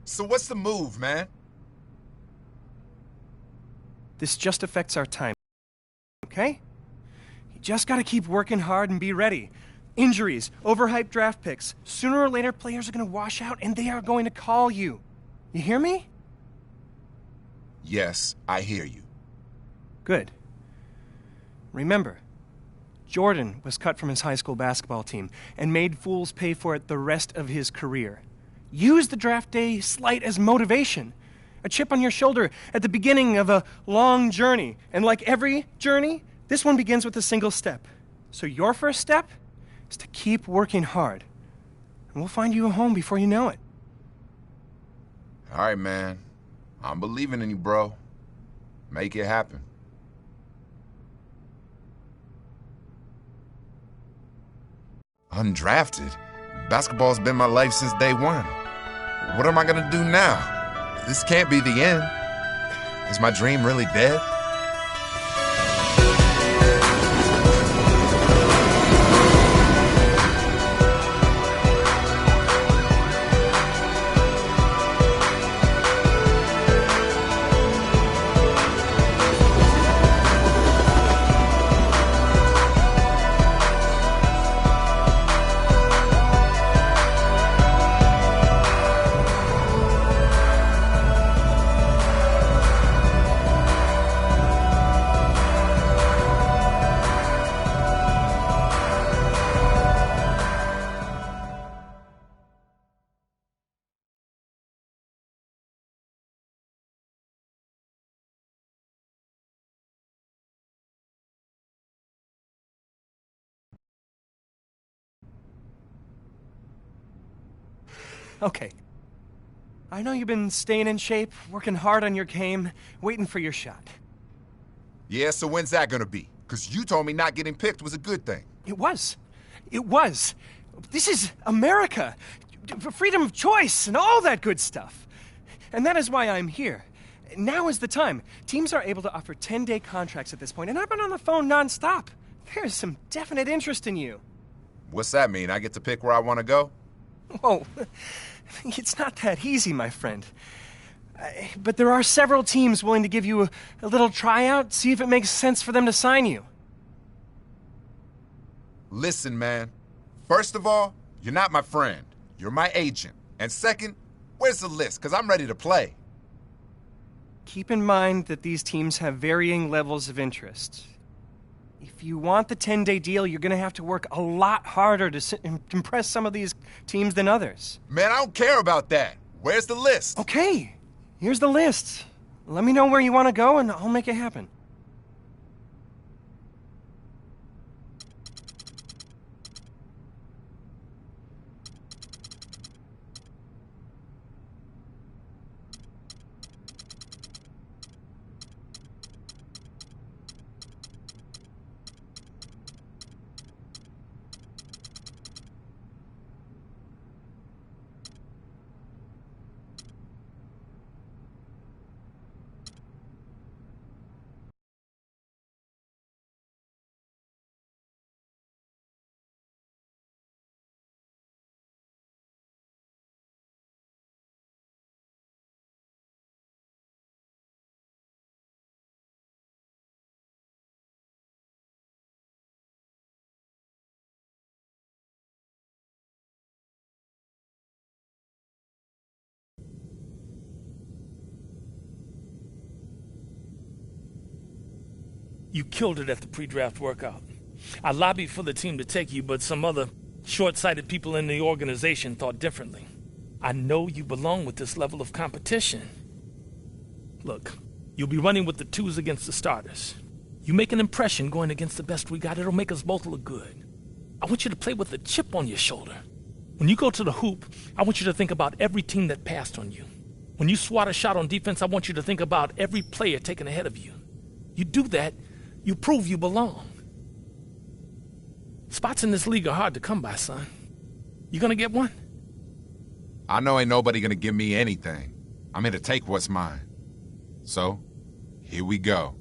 So what's the move, man? This just affects our time, okay? You just gotta keep working hard and be ready. Injuries, overhyped draft picks. Sooner or later, players are gonna wash out and they are going to call you. You hear me? Yes, I hear you. Good. Remember, Jordan was cut from his high school basketball team and made fools pay for it the rest of his career. Use the draft day slight as motivation, a chip on your shoulder at the beginning of a long journey. And like every journey, this one begins with a single step. So your first step is to keep working hard. And we'll find you a home before you know it. All right, man. I'm believing in you, bro. Make it happen. Undrafted? Basketball's been my life since day one. What am I gonna do now? This can't be the end. Is my dream really dead? Okay. I know you've been staying in shape, working hard on your game, waiting for your shot. Yeah, so when's that gonna be? Because you told me not getting picked was a good thing. It was. It was. This is America. Freedom of choice and all that good stuff. And that is why I'm here. Now is the time. Teams are able to offer 10-day contracts at this point, and I've been on the phone nonstop. There's some definite interest in you. What's that mean? I get to pick where I want to go? Whoa. It's not that easy, my friend. But there are several teams willing to give you a little tryout, see if it makes sense for them to sign you. Listen, man. First of all, you're not my friend. You're my agent. And second, where's the list? Because I'm ready to play. Keep in mind that these teams have varying levels of interest. If you want the 10-day deal, you're going to have to work a lot harder to impress some of these teams than others. Man, I don't care about that. Where's the list? Okay, here's the list. Let me know where you want to go, and I'll make it happen. You killed it at the pre-draft workout. I lobbied for the team to take you, but some other short-sighted people in the organization thought differently. I know you belong with this level of competition. Look, you'll be running with the twos against the starters. You make an impression going against the best we got, it'll make us both look good. I want you to play with a chip on your shoulder. When you go to the hoop, I want you to think about every team that passed on you. When you swat a shot on defense, I want you to think about every player taken ahead of you. You do that, you prove you belong. Spots in this league are hard to come by, son. You gonna get one? I know ain't nobody gonna give me anything. I'm here to take what's mine. So, here we go.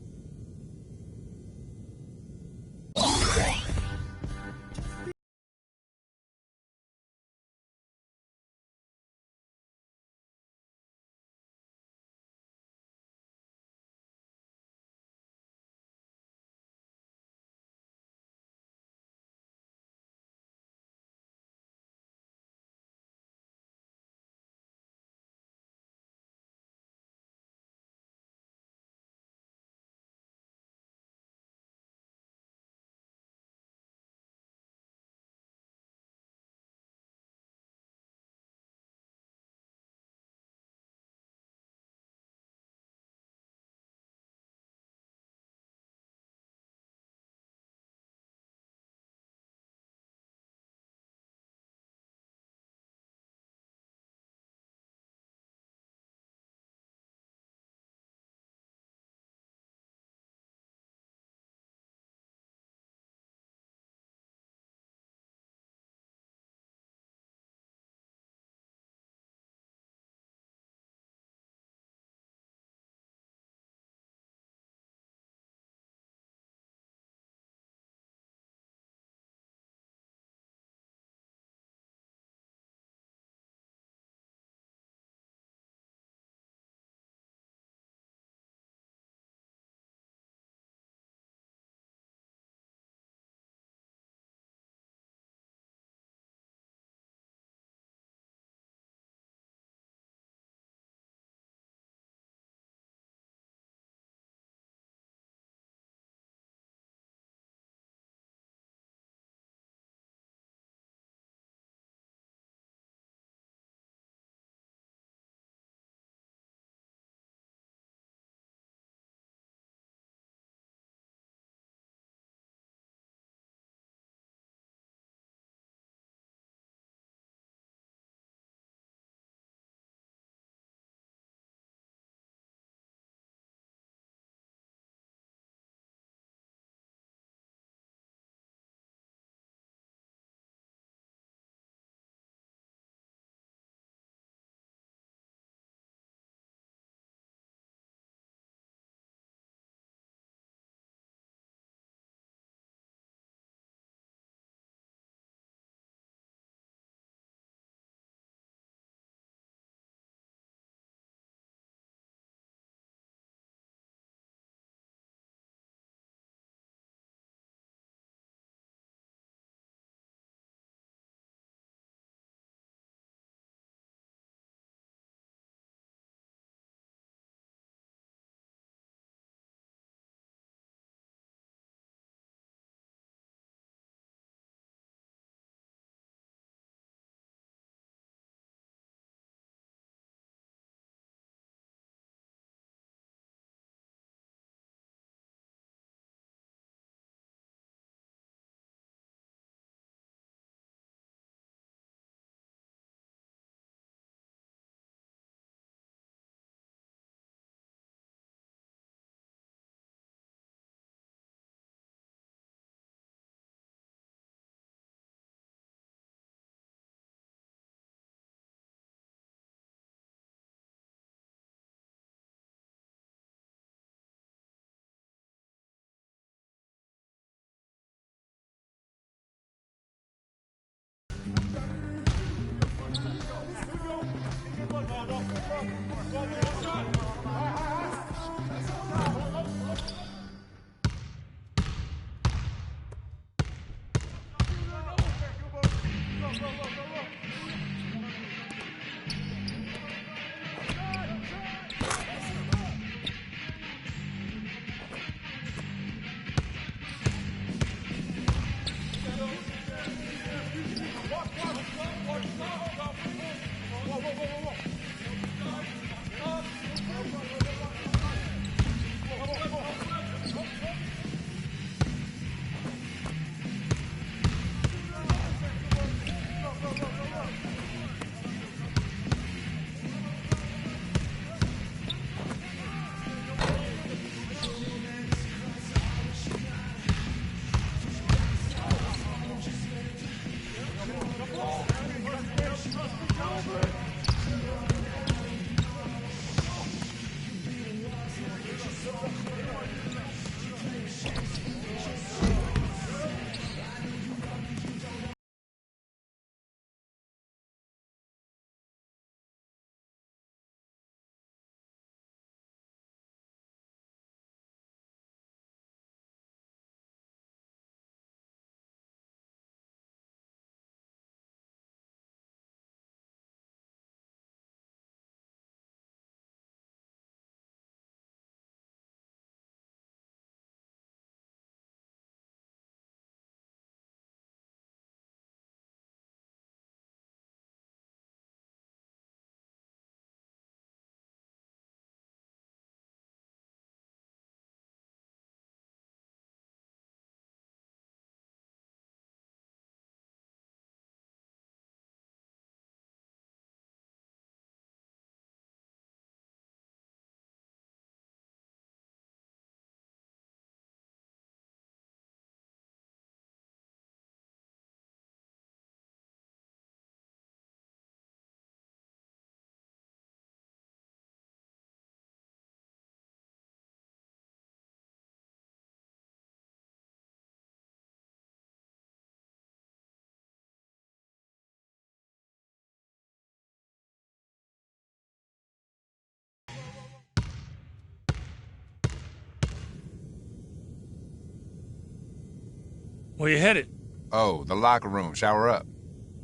Where you headed? Oh, the locker room. Shower up.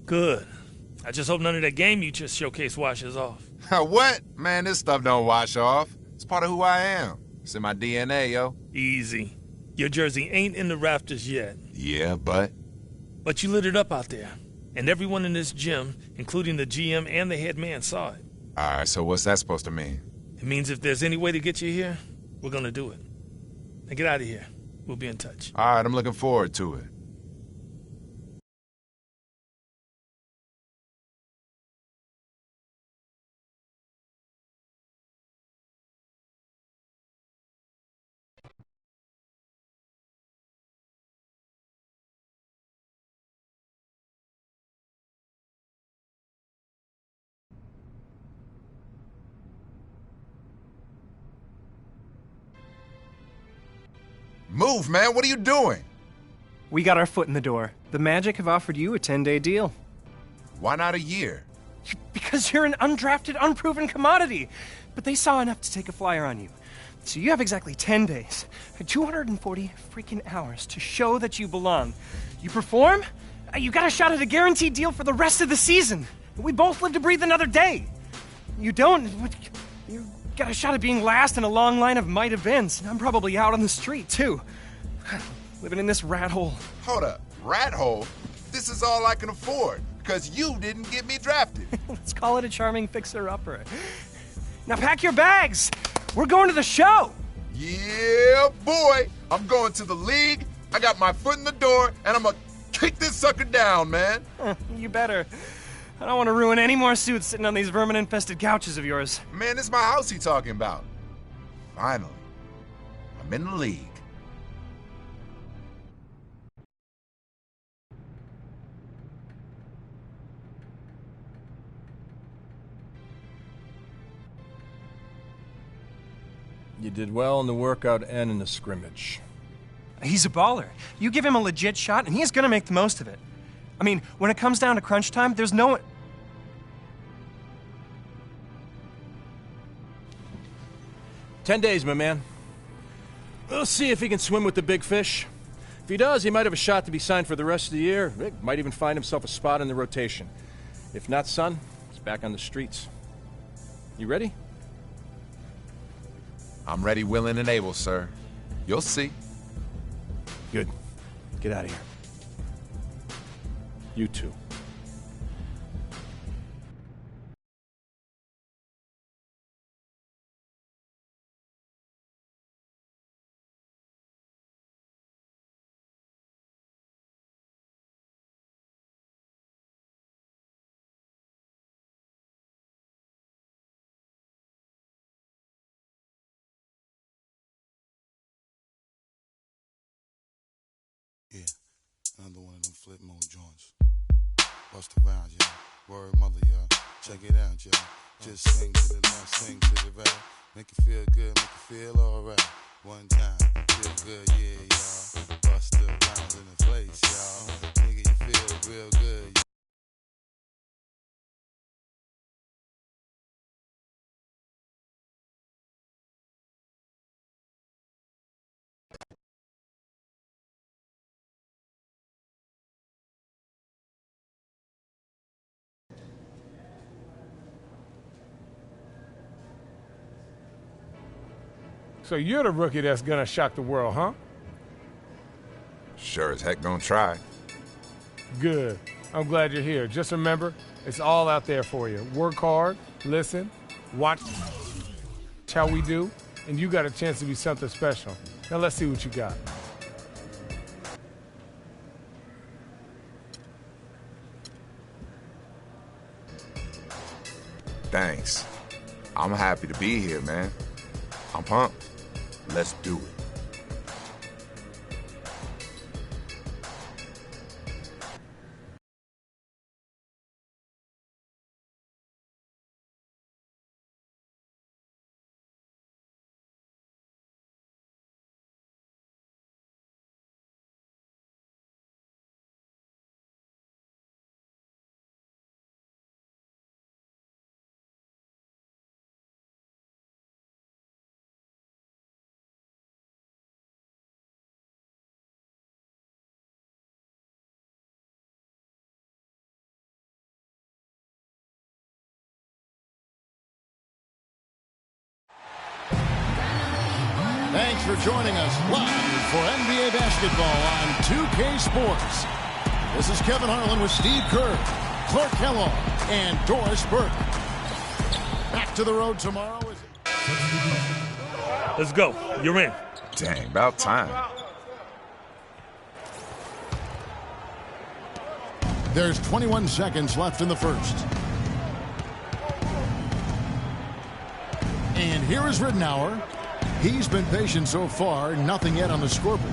Good. I just hope none of that game you just showcased washes off. What? Man, this stuff don't wash off. It's part of who I am. It's in my DNA, yo. Easy. Your jersey ain't in the rafters yet. Yeah, but you lit it up out there. And everyone in this gym, including the GM and the head man, saw it. all right, so what's that supposed to mean? It means if there's any way to get you here, we're gonna do it. Now get out of here. We'll be in touch. All right, I'm looking forward to it. Move, man. What are you doing? We got our foot in the door. The Magic have offered you a 10-day deal. Why not a year? Because you're an undrafted, unproven commodity. But they saw enough to take a flyer on you. So you have exactly 10 days, 240 freaking hours to show that you belong. You perform, you got a shot at a guaranteed deal for the rest of the season. We both live to breathe another day. You don't, you got a shot at being last in a long line of might events. I'm probably out on the street, too. Living in this rat hole. Hold up. Rat hole? This is all I can afford, because you didn't get me drafted. Let's call it a charming fixer-upper. Now pack your bags. We're going to the show. Yeah, boy. I'm going to the league. I got my foot in the door, and I'm gonna kick this sucker down, man. You better. I don't want to ruin any more suits sitting on these vermin-infested couches of yours. Man, this is my house he talking about. Finally, I'm in the league. You did well in the workout and in the scrimmage. He's a baller. You give him a legit shot, and he's gonna make the most of it. I mean, when it comes down to crunch time, there's no one... 10 days, my man. We'll see if he can swim with the big fish. If he does, he might have a shot to be signed for the rest of the year. He might even find himself a spot in the rotation. If not, son, he's back on the streets. You ready? I'm ready, willing, and able, sir. You'll see. Good. Get out of here. You too. Yeah, another one of them flip mode joints. Bust around, y'all. Word mother, y'all. Check it out, y'all. Just sing to the left, sing to the right. Make it feel good, make it feel alright. One time, feel good, yeah, y'all. Bust the rounds in the place, y'all. Nigga, you feel real good. So you're the rookie that's gonna shock the world, huh? Sure as heck gonna try. Good. I'm glad you're here. Just remember, it's all out there for you. Work hard, listen, watch how we do, and you got a chance to be something special. Now let's see what you got. Thanks. I'm happy to be here, man. I'm pumped. Let's do it. Thanks for joining us live for NBA basketball on 2K Sports. This is Kevin Harlan with Steve Kerr, Clark Kellogg, and Doris Burke. Back to the road tomorrow. Let's go. You're in. Dang, about time. There's 21 seconds left in the first. And here is Ridnour. He's been patient so far, nothing yet on the scoreboard.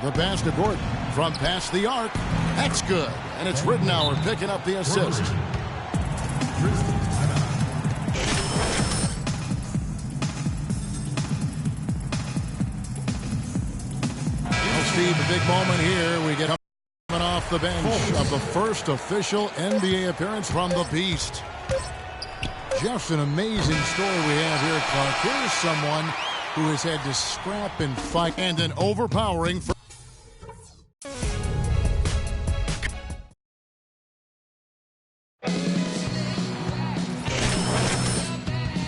The pass to Gordon from past the arc. That's good. And it's Ridnour picking up the assist. Well, Steve, a big moment here. We get coming off the bench of the first official NBA appearance from the Beast. Just an amazing story we have here, Clark. Here's someone who has had to scrap and fight, and an overpowering.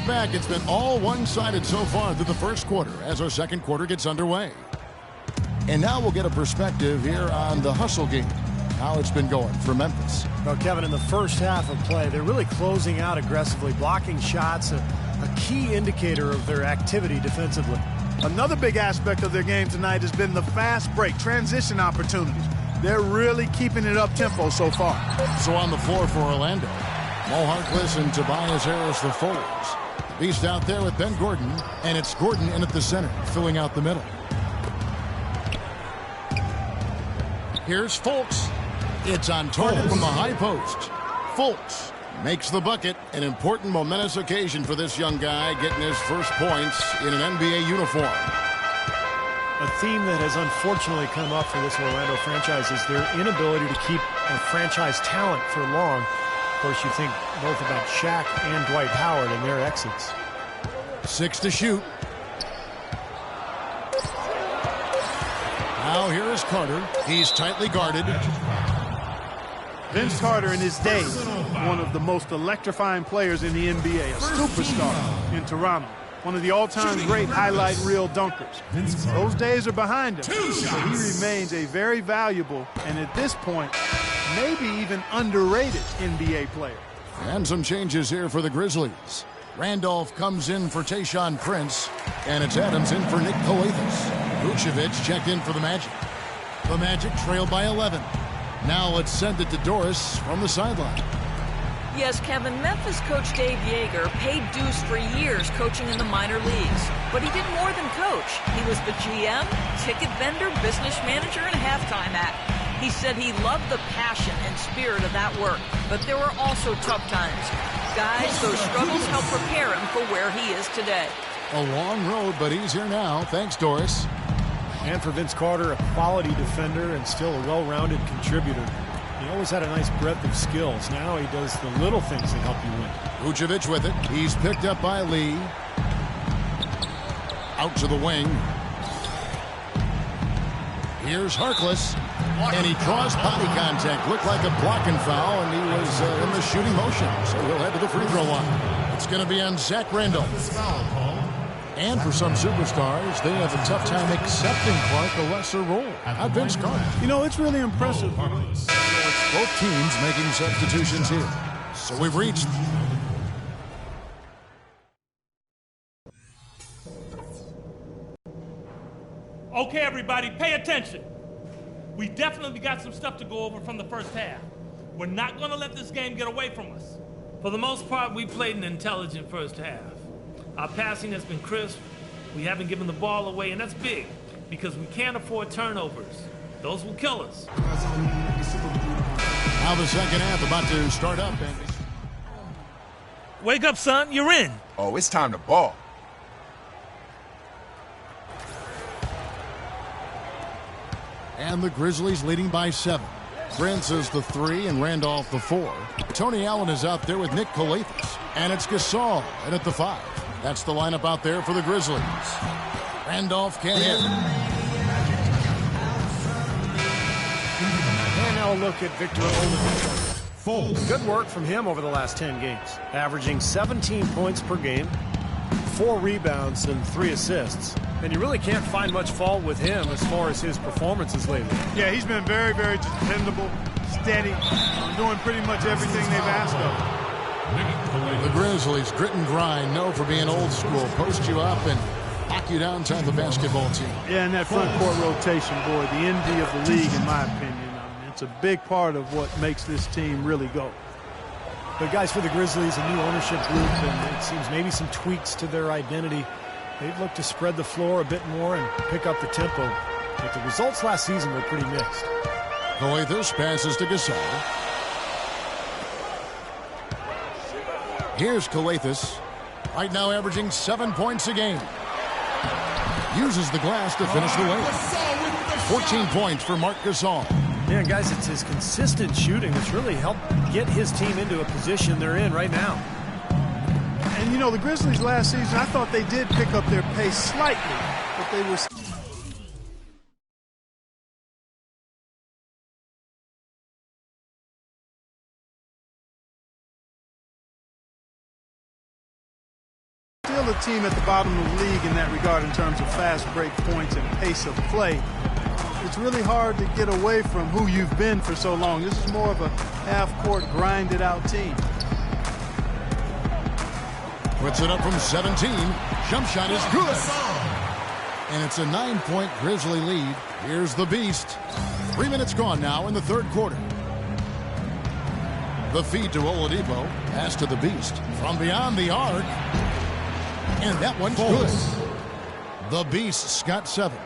Back, it's been all one-sided so far through the first quarter as our second quarter gets underway. And now we'll get a perspective here on the hustle game, how it's been going for Memphis. Well, Kevin, in the first half of play, they're really closing out aggressively, blocking shots, a key indicator of their activity defensively. Another big aspect of their game tonight has been the fast break, transition opportunities. They're really keeping it up-tempo so far. So on the floor for Orlando, Mo Harkless and Tobias Harris, the forwards. Beast out there with Ben Gordon, and it's Gordon in at the center, filling out the middle. Here's Fultz. It's on target from the high post. Fultz makes the bucket. An important momentous occasion for this young guy, getting his first points in an NBA uniform. A theme that has unfortunately come up for this Orlando franchise is their inability to keep a franchise talent for long. course, you think both about Shaq and Dwight Howard and their exits. 6 to shoot. Now here is Carter. He's tightly guarded. Vince Carter in his day, one of the most electrifying players in the NBA, a superstar in Toronto, one of the all-time great highlight reel dunkers. Those days are behind him, but he remains a very valuable and at this point, maybe even underrated NBA player. And some changes here for the Grizzlies. Randolph comes in for Tayshaun Prince, and it's Adams in for Nick Calathes. Vucevic checked in for the Magic. The Magic trail by 11. Now let's send it to Doris from the sideline. Yes, Kevin, Memphis coach Dave Yeager paid dues for years coaching in the minor leagues. But he did more than coach. He was the GM, ticket vendor, business manager, and halftime act. He said he loved the passion and spirit of that work. But there were also tough times. Guys, those struggles helped prepare him for where he is today. A long road, but he's here now. Thanks, Doris. And for Vince Carter, a quality defender and still a well-rounded contributor. He always had a nice breadth of skills. Now he does the little things that help you win. Vucevic with it. He's picked up by Lee. Out to the wing. Here's Harkless. And he draws body contact. Looked like a blocking foul, and he was in the shooting motion. So he'll head to the free throw line. It's going to be on Zach Randolph. And for some superstars, they have a tough time accepting Clark a lesser role. Not Vince Carter. You know, it's really impressive. Both teams making substitutions here. So we've reached... Okay, everybody, pay attention. We definitely got some stuff to go over from the first half. We're not going to let this game get away from us. For the most part, we played an intelligent first half. Our passing has been crisp. We haven't given the ball away, and that's big because we can't afford turnovers. Those will kill us. Now the second half about to start up. Wake up, son. You're in. Oh, it's time to ball. And the Grizzlies leading by 7. Prince is the 3 and Randolph the 4. Tony Allen is out there with Nick Calathes. And it's Gasol in at the 5. That's the lineup out there for the Grizzlies. Randolph can't hit. And now a look at Victor Oladipo. Good work from him over the last 10 games. Averaging 17 points per game, 4 rebounds, and 3 assists. And you really can't find much fault with him as far as his performances lately. Yeah, he's been very, very dependable, steady, doing pretty much everything they've asked of him. The Grizzlies, grit and grind, known for being old school. Post you up and lock you down inside the basketball team. Yeah, and that front court rotation, boy, the envy of the league, in my opinion. I mean, it's a big part of what makes this team really go. But guys, for the Grizzlies, a new ownership group, and it seems maybe some tweaks to their identity. They've looked to spread the floor a bit more and pick up the tempo. But the results last season were pretty mixed. Calathes passes to Gasol. Here's Calathes. Right now averaging 7 points a game. Uses the glass to finish the way. 14 points for Marc Gasol. Yeah, guys, it's his consistent shooting that's really helped get his team into a position they're in right now. And, you know, the Grizzlies last season, I thought they did pick up their pace slightly, but they were still a team at the bottom of the league in that regard in terms of fast break points and pace of play. It's really hard to get away from who you've been for so long. This is more of a half-court, grinded-out team. Puts it up from 17. Jump shot is good. And it's a 9-point Grizzly lead. Here's the Beast. 3 minutes gone now in the third quarter. The feed to Oladipo. Pass to the Beast. From beyond the arc. And that one's good. The Beast's got 7.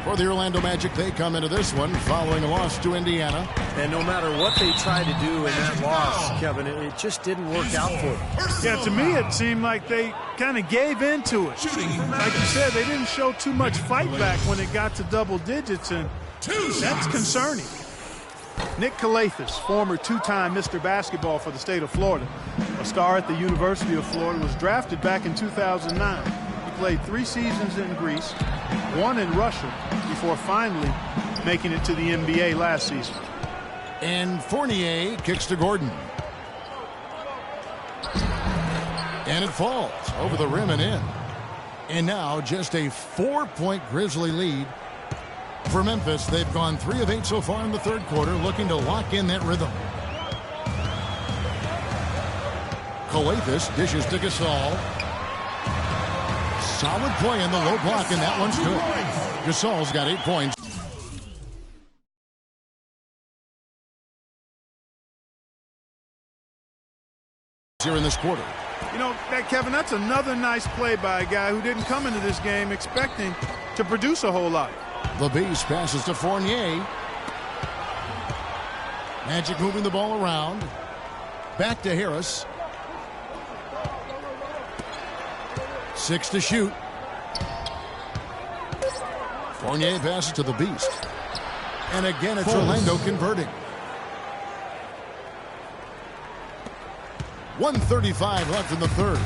For the Orlando Magic, they come into this one following a loss to Indiana. And no matter what they tried to do in that loss, Kevin, it just didn't work out for them. Yeah, to me it seemed like they kind of gave into it. Like you said, they didn't show too much fight back when it got to double digits, and that's concerning. Nick Calathis, former two-time Mr. Basketball for the state of Florida, a star at the University of Florida, was drafted back in 2009. He played 3 seasons in Greece, 1 in Russia, before finally making it to the NBA last season. And Fournier kicks to Gordon. And it falls over the rim and in. And now just a 4-point Grizzly lead for Memphis. They've gone 3 of 8 so far in the third quarter, looking to lock in that rhythm. Calathis dishes to Gasol. Solid play in the low block, and that one's good. Gasol's got 8 points. Here in this quarter. You know, Kevin, that's another nice play by a guy who didn't come into this game expecting to produce a whole lot. The Beast passes to Fournier. Magic moving the ball around. Back to Harris. 6 to shoot. Fournier passes to the Beast. And again, it's Orlando converting. 1:35 left in the third.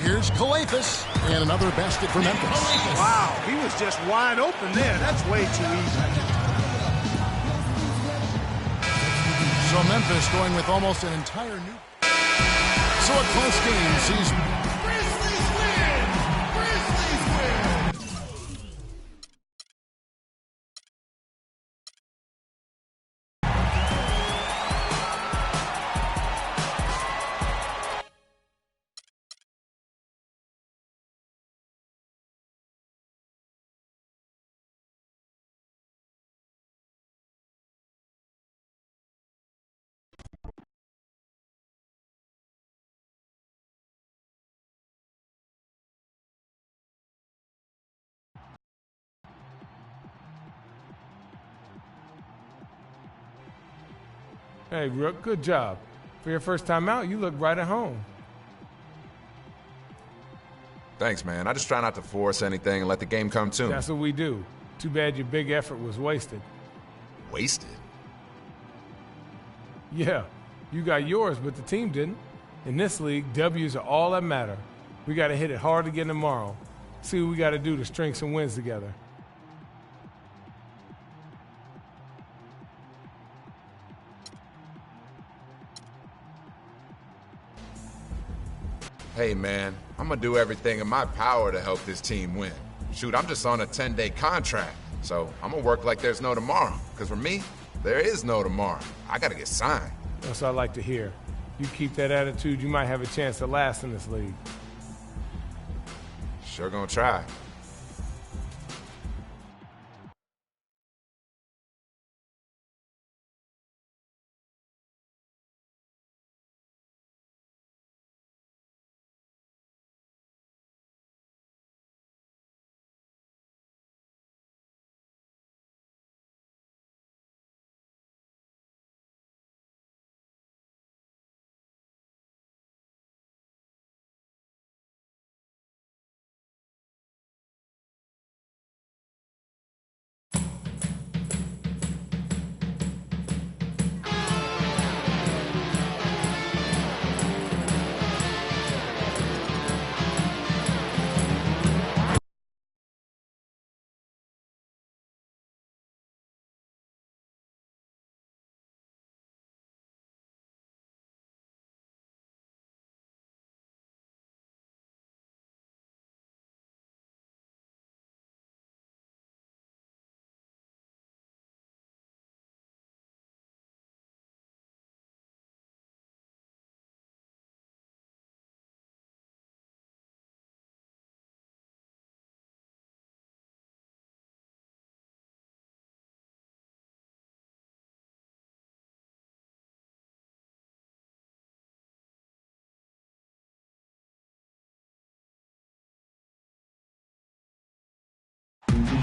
Here's Calathis. And another basket for Memphis. Wow, he was just wide open there. That's way too easy. So Memphis going with almost an entire new... So a close game sees... Grizzlies win! Grizzlies win! Hey, Rook, good job. For your first time out, you look right at home. Thanks, man. I just try not to force anything and let the game come to me. That's what we do. Too bad your big effort was wasted. Wasted? Yeah, you got yours, but the team didn't. In this league, W's are all that matter. We got to hit it hard again tomorrow. See what we got to do to string some wins together. Hey, man, I'm going to do everything in my power to help this team win. Shoot, I'm just on a 10-day contract, so I'm going to work like there's no tomorrow. Because for me, there is no tomorrow. I got to get signed. That's what I like to hear. You keep that attitude, you might have a chance to last in this league. Sure going to try.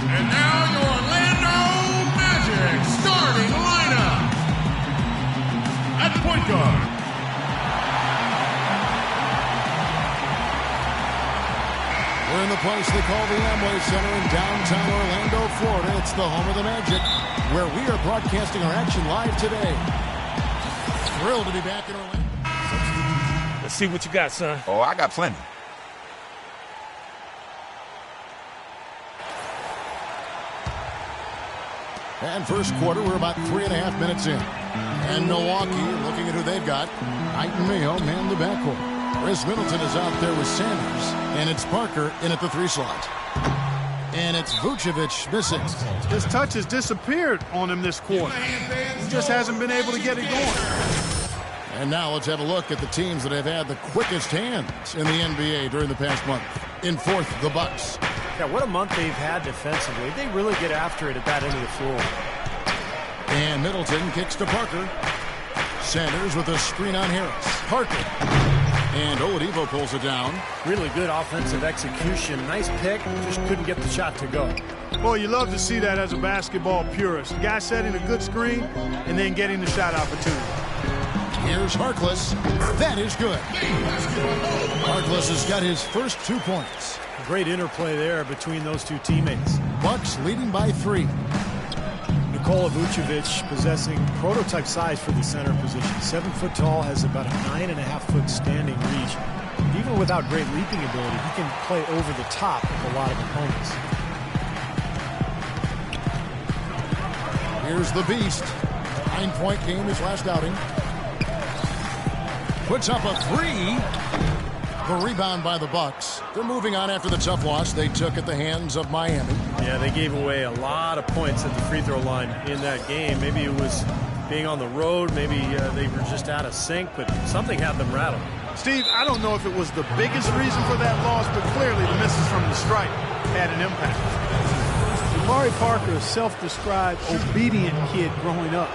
And now your Orlando Magic starting lineup. At point guard, We're in the place they call the Amway Center in downtown Orlando, Florida. It's the home of the Magic, where we are broadcasting our action live today. Thrilled to be back in Orlando. Let's see what you got, son. Oh, I got plenty. And first quarter, we're about 3.5 minutes in. And Milwaukee, looking at who they've got, Knight and Mayo man the backcourt. Chris Middleton is out there with Sanders. And it's Parker in at the 3 slot. And it's Vucevic missing. His touch has disappeared on him this quarter. He just hasn't been able to get it going. And now let's have a look at the teams that have had the quickest hands in the NBA during the past month. In fourth, the Bucks. Yeah, what a month they've had defensively. They really get after it at that end of the floor. And Middleton kicks to Parker. Sanders with a screen on Harris. Parker. And Oladipo pulls it down. Really good offensive execution. Nice pick. Just couldn't get the shot to go. Boy, you love to see that as a basketball purist. The guy setting a good screen and then getting the shot opportunity. Here's Harkless. That is good. Harkless has got his first 2 points. Great interplay there between those two teammates. Bucks leading by 3. Nikola Vucevic possessing prototype size for the center position. 7 foot tall, has about a 9.5 foot standing reach. Even without great leaping ability, he can play over the top of a lot of opponents. Here's the Beast. 9-point game his last outing. Puts up a 3. The rebound by the Bucks. They're moving on after the tough loss they took at the hands of Miami. Yeah, they gave away a lot of points at the free throw line in that game. Maybe it was being on the road. Maybe they were just out of sync, but something had them rattled. Steve, I don't know if it was the biggest reason for that loss, but clearly the misses from the stripe had an impact. Jabari Parker, a self-described obedient kid growing up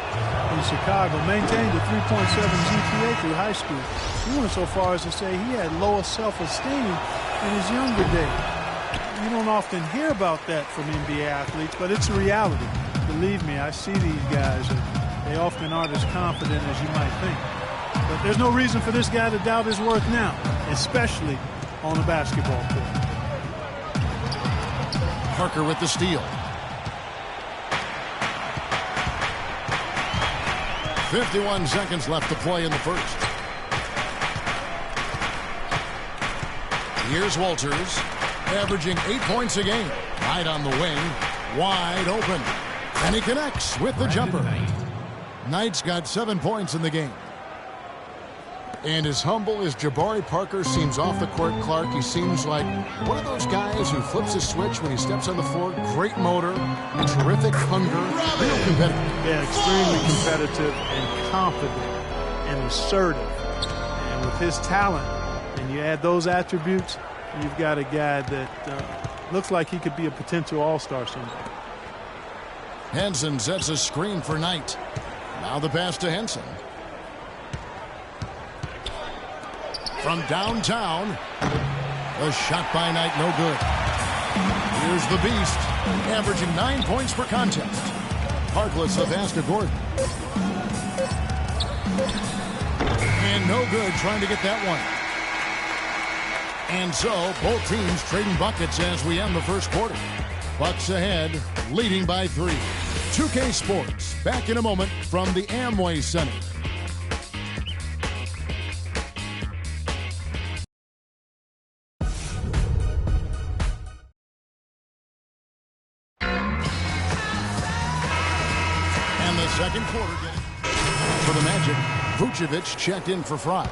in Chicago, maintained a 3.7 GPA through high school. He went so far as to say he had lower self-esteem in his younger days. You don't often hear about that from NBA athletes, but it's a reality. Believe me, I see these guys, and they often aren't as confident as you might think. But there's no reason for this guy to doubt his worth now, especially on a basketball court. Parker with the steal. 51 seconds left to play in the first. Here's Walters, averaging 8 points a game. Right on the wing, wide open. And he connects with the jumper. Knight's got 7 points in the game. And as humble as Jabari Parker seems off the court, Clark, he seems like one of those guys who flips a switch when he steps on the floor. Great motor, terrific hunger, real competitive. Yeah, extremely competitive and confident and assertive. And with his talent, and you add those attributes, you've got a guy that looks like he could be a potential all-star someday. Henson sets a screen for Knight. Now the pass to Henson. From downtown, a shot by Knight, no good. Here's the Beast, averaging 9 points per contest. Harkless the pass to Gordon. And no good trying to get that one. And so, both teams trading buckets as we end the first quarter. Bucks ahead, leading by 3. 2K Sports, back in a moment from the Amway Center. Second quarter for the Magic. Vucevic checked in for Fry.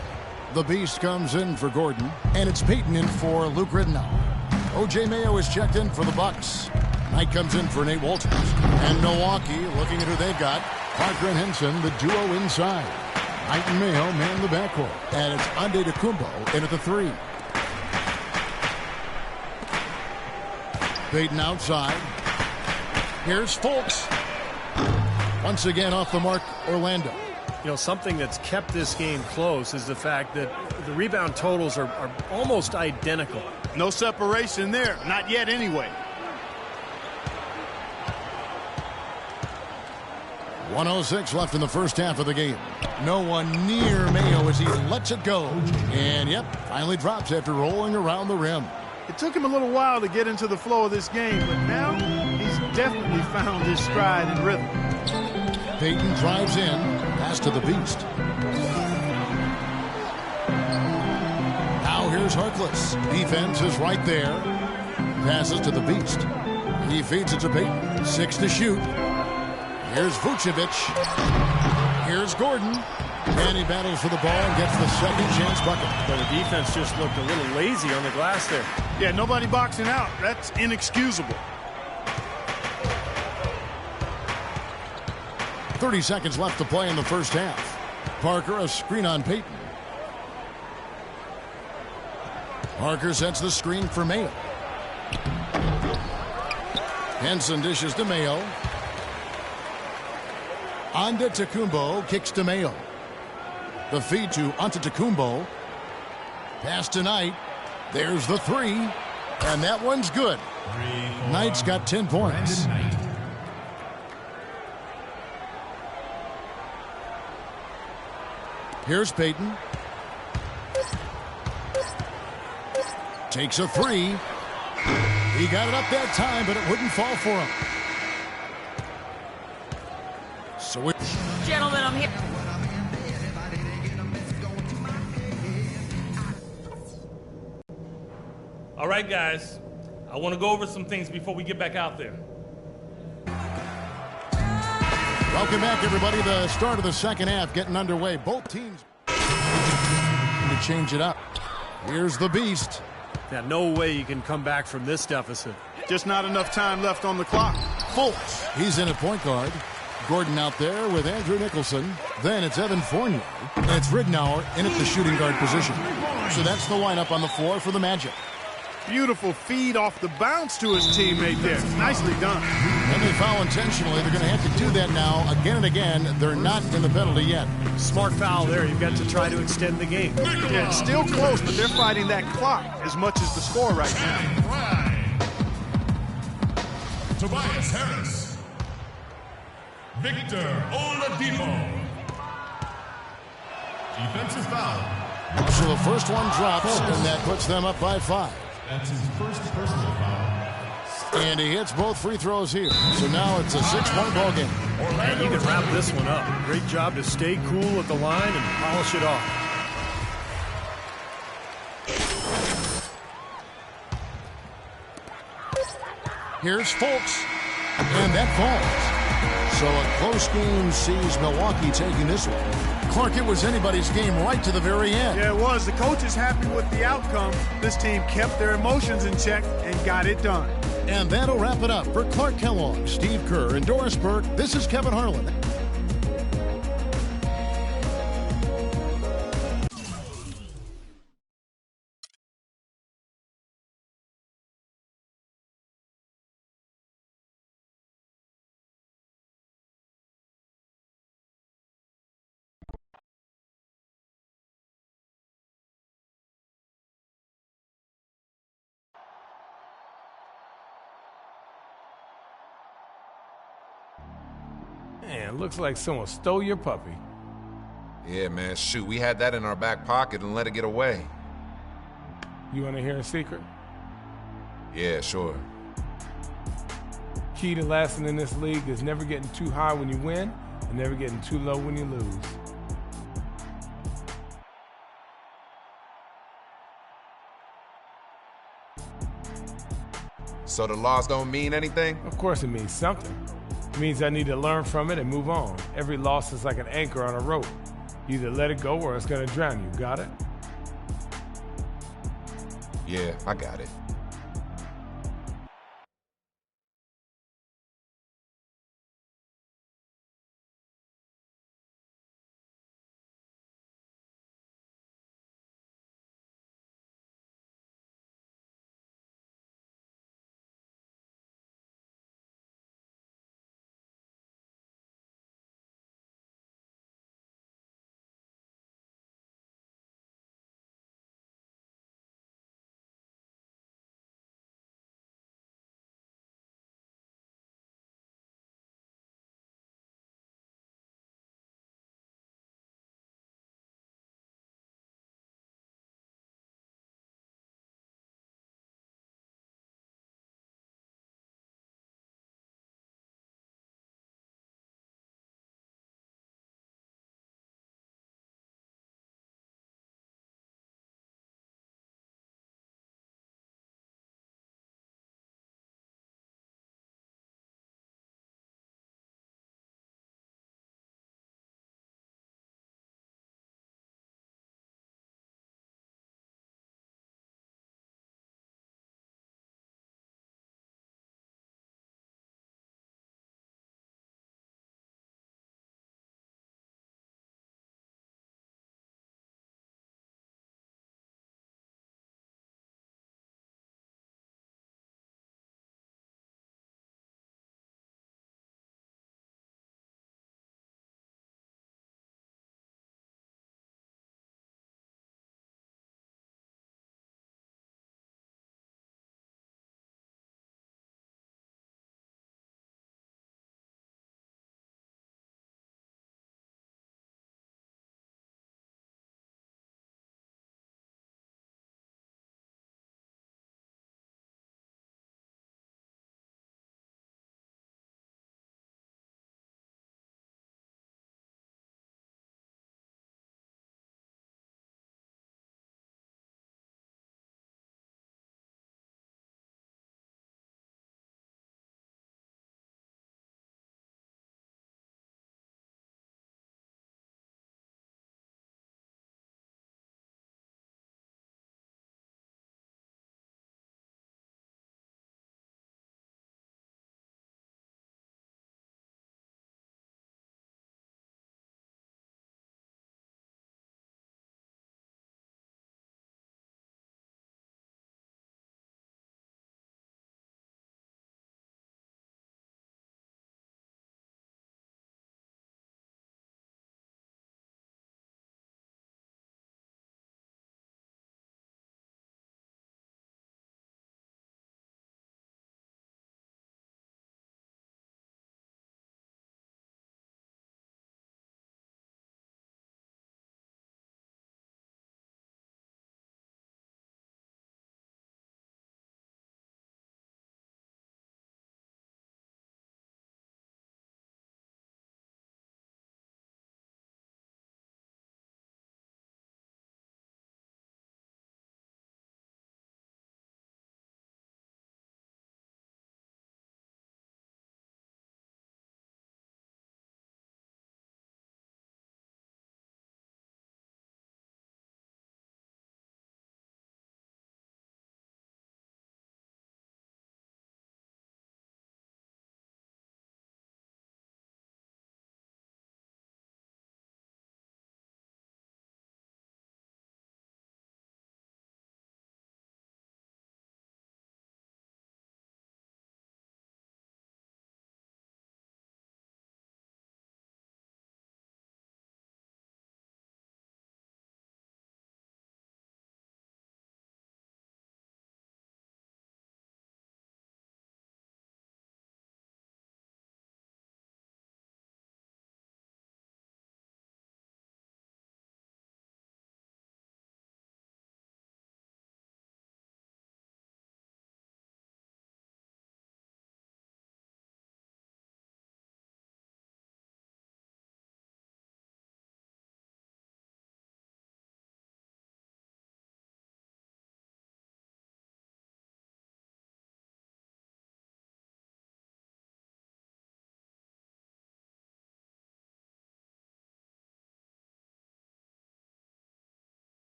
The Beast comes in for Gordon, and it's Payton in for Luke Ridnour. O.J. Mayo is checked in for the Bucks. Knight comes in for Nate Walters. And Milwaukee, looking at who they've got, Parker and Henson, the duo inside. Knight and Mayo man the backcourt. And it's Antetokounmpo in at the 3. Payton outside. Here's Fultz. Once again off the mark, Orlando. You know, something that's kept this game close is the fact that the rebound totals are almost identical. No separation there. Not yet anyway. 1:06 left in the first half of the game. No one near Mayo as he lets it go. And, yep, finally drops after rolling around the rim. It took him a little while to get into the flow of this game, but now he's definitely found his stride and rhythm. Payton drives in, pass to the Beast. Now here's Harkless. Defense is right there. Passes to the Beast. He feeds it to Payton. 6 to shoot. Here's Vucevic. Here's Gordon. And he battles for the ball and gets the second chance bucket. But the defense just looked a little lazy on the glass there. Yeah, nobody boxing out. That's inexcusable. 30 seconds left to play in the first half. Parker, a screen on Payton. Parker sets the screen for Mayo. Henson dishes to Mayo. Antetokounmpo kicks to Mayo. The feed to Antetokounmpo. Pass to Knight. There's the three. And that one's good. Knight's got 10 points. Here's Payton. Takes a three. He got it up that time, but it wouldn't fall for him. So it... Gentlemen, I'm here. All right, guys. I want to go over some things before we get back out there. Welcome back, everybody. The start of the second half getting underway. Both teams to change it up. Here's the Beast. Yeah, no way you can come back from this deficit. Just not enough time left on the clock. Fultz. He's in at point guard. Gordon out there with Andrew Nicholson. Then it's Evan Fournier. And it's Ridnour in at the shooting guard position. So that's the lineup on the floor for the Magic. Beautiful feed off the bounce to his teammate there. Nicely done. And they foul intentionally. They're going to have to do that now again and again. They're not in the penalty yet. Smart foul there. You've got to try to extend the game. Yeah, it's still close, but they're fighting that clock as much as the score right now. Tobias Harris. Victor Oladipo. Defensive foul. So the first one drops, and that puts them up by 5. That's his first personal foul. And he hits both free throws here. So now it's a 6-point ball game. And you can wrap this one up. Great job to stay cool at the line and polish it off. Here's Fultz. And that falls. So a close game sees Milwaukee taking this one. Clark, it was anybody's game right to the very end. Yeah, it was. The coach is happy with the outcome. This team kept their emotions in check and got it done. And that'll wrap it up for Clark Kellogg, Steve Kerr, and Doris Burke. This is Kevin Harlan. Man, looks like someone stole your puppy. Yeah, man, shoot, we had that in our back pocket and let it get away. You want to hear a secret? Yeah, sure. Key to lasting in this league is never getting too high when you win and never getting too low when you lose. So the loss don't mean anything? Of course it means something. It means I need to learn from it and move on. Every loss is like an anchor on a rope. You either let it go or it's going to drown you. Got it? Yeah, I got it.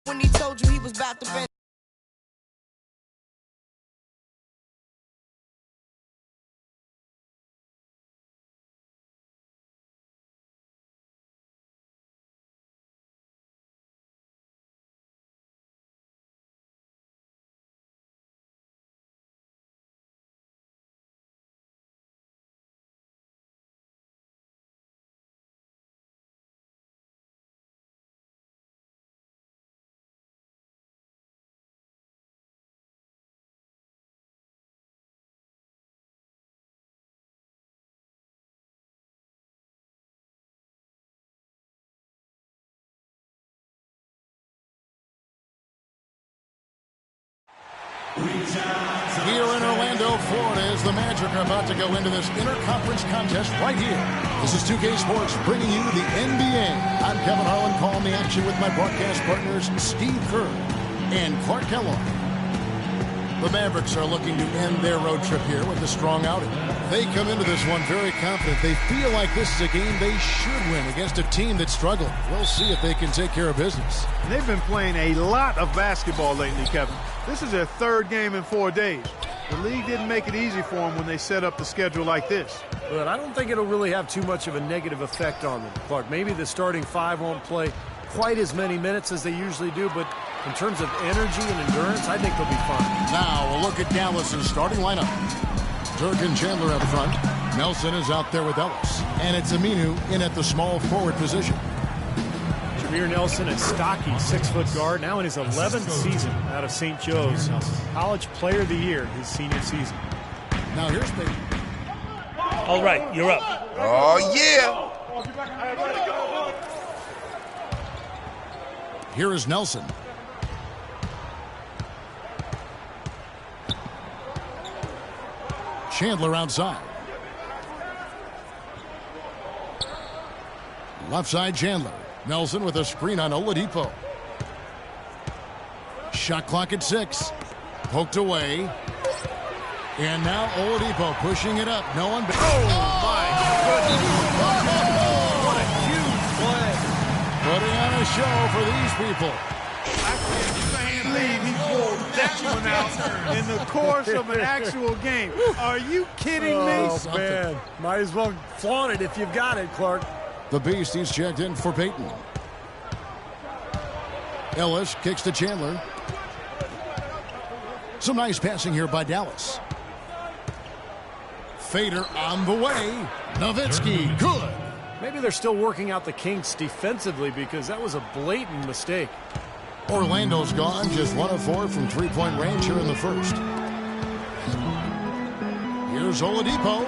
when he told you he was about to bend. Here in Orlando, Florida, as the Magic are about to go into this interconference contest right here. This is 2K Sports bringing you the NBA. I'm Kevin Harlan, calling the action with my broadcast partners Steve Kerr and Clark Kellogg. The Mavericks are looking to end their road trip here with a strong outing. They come into this one very confident. They feel like this is a game they should win against a team that's struggled. We'll see if they can take care of business. And they've been playing a lot of basketball lately, Kevin. This is their third game in 4 days. The league didn't make it easy for them when they set up the schedule like this. But I don't think it'll really have too much of a negative effect on them, Clark. Maybe the starting five won't play quite as many minutes as they usually do, but in terms of energy and endurance, I think they'll be fine. Now, a look at Dallas's starting lineup. Dirk and Chandler up front. Nelson is out there with Ellis. And it's Aminu in at the small forward position. Jameer Nelson, a stocky 6-foot guard, now in his 11th season out of St. Joe's. College Player of the Year his senior season. Now here's Peyton. All right, you're up. Oh, yeah. Here is Nelson. Chandler outside. Left side Chandler. Nelson with a screen on Oladipo. Shot clock at 6. Poked away. And now Oladipo pushing it up. No one. My goodness. What a huge play. Putting on a show for these people. I can't believe he pulled that one out in the course of an actual game. Are you kidding me? Oh, man. Might as well flaunt it if you've got it, Clark. The Beast, he's checked in for Peyton. Ellis kicks to Chandler. Some nice passing here by Dallas. Fader on the way. Nowitzki, good. Maybe they're still working out the kinks defensively because that was a blatant mistake. Orlando's gone, just 1 of 4 from three-point range here in the first. Here's Oladipo.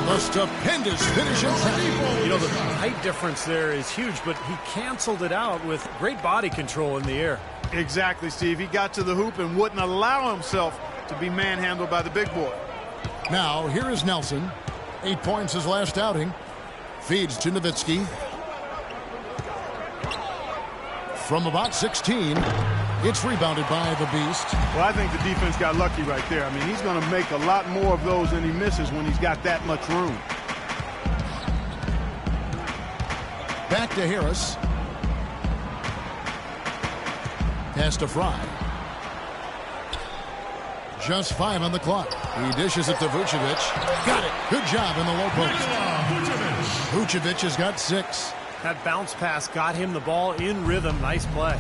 A stupendous finish inside. You know, the height difference there is huge, but he canceled it out with great body control in the air. Exactly, Steve. He got to the hoop and wouldn't allow himself to be manhandled by the big boy. Now, here is Nelson. 8 points his last outing. Feeds to Nowitzki. From about 16, it's rebounded by the Beast. Well, I think the defense got lucky right there. I mean, he's going to make a lot more of those than he misses when he's got that much room. Back to Harris. Pass to Fry. Just 5 on the clock. He dishes it to Vucevic. Got it. Good job in the low post. Vucevic has got 6. That bounce pass got him the ball in rhythm. Nice play.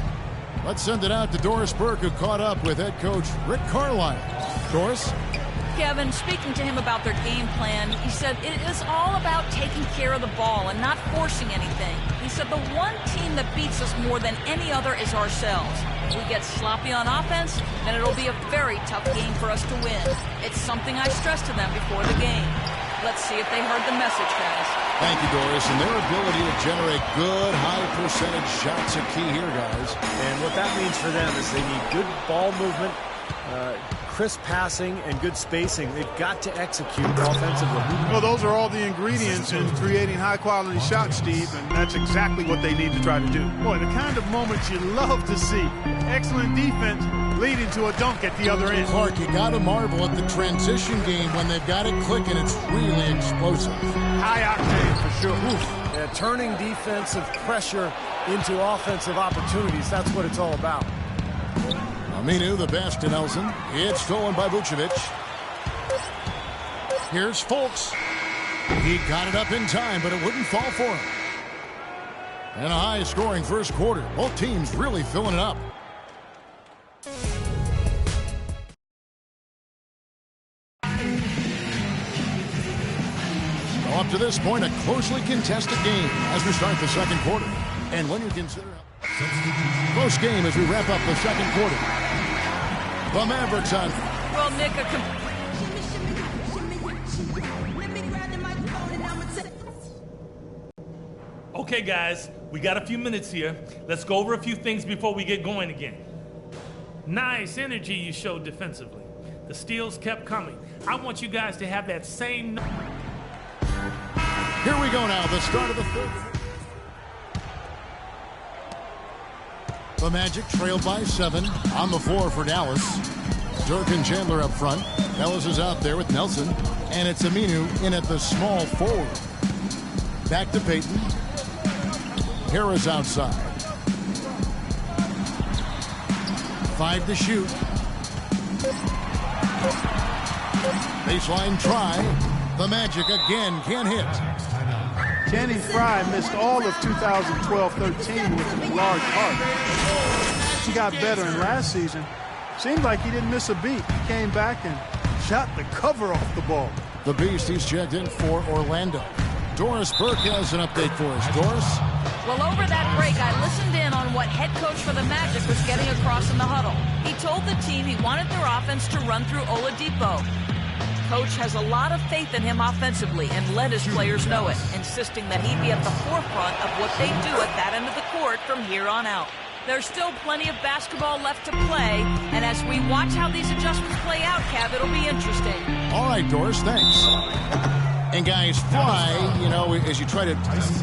Let's send it out to Doris Burke, who caught up with head coach Rick Carlisle. Doris? Kevin, speaking to him about their game plan, he said it is all about taking care of the ball and not forcing anything. He said the one team that beats us more than any other is ourselves. If we get sloppy on offense, then it'll be a very tough game for us to win. It's something I stressed to them before the game. Let's see if they heard the message, guys. Thank you, Doris. And their ability to generate good, high-percentage shots are key here, guys. And what that means for them is they need good ball movement, crisp passing, and good spacing. They've got to execute offensively. Well, those are all the ingredients in creating high-quality shots, Steve, and that's exactly what they need to try to do. Boy, the kind of moments you love to see. Excellent defense, leading to a dunk at the other end. Clark, you got to marvel at the transition game when they've got it clicking. It's really explosive. High octane for sure. Yeah, turning defensive pressure into offensive opportunities. That's what it's all about. Aminu, the pass to Nelson. It's stolen by Vucevic. Here's Fultz. He got it up in time, but it wouldn't fall for him. And a high-scoring first quarter. Both teams really filling it up. Well, up to this point, a closely contested game as we start the second quarter. And when you consider close game as we wrap up the second quarter. The Mavericks on. Well, Nick, Okay, guys, we got a few minutes here. Let's go over a few things before we get going again. Nice energy you showed defensively. The steals kept coming. I want you guys to have that same... Here we go now, the start of the third. The Magic trailed by 7 on the floor for Dallas. Dirk and Chandler up front. Ellis is out there with Nelson. And it's Aminu in at the small forward. Back to Payton. Harris outside. 5 to shoot. Baseline try. The Magic again can't hit. Channing Frye missed all of 2012-13 with a large heart. He got better in last season. Seemed like he didn't miss a beat. He came back and shot the cover off the ball. The Beast, he's checked in for Orlando. Doris Burke has an update for us. Doris? Well, over that break, I listened in on what head coach for the Magic was getting across in the huddle. He told the team he wanted their offense to run through Oladipo. Coach has a lot of faith in him offensively and let his players know it, insisting that he be at the forefront of what they do at that end of the court from here on out. There's still plenty of basketball left to play, and as we watch how these adjustments play out, Cav, it'll be interesting. All right, Doris, thanks. And guys, Frye, you know, as you try to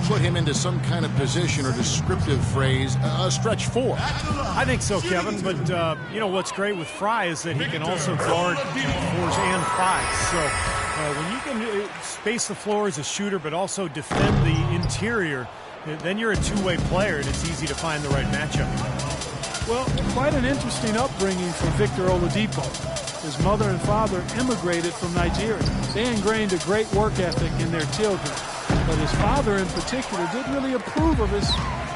put him into some kind of position or descriptive phrase, a stretch 4. I think so, Kevin, but you know what's great with Frye is that he can also guard 4s and 5s. So when you can space the floor as a shooter but also defend the interior, then you're a two-way player and it's easy to find the right matchup. Well, quite an interesting upbringing for Victor Oladipo. His mother and father immigrated from Nigeria. They ingrained a great work ethic in their children. But his father in particular didn't really approve of his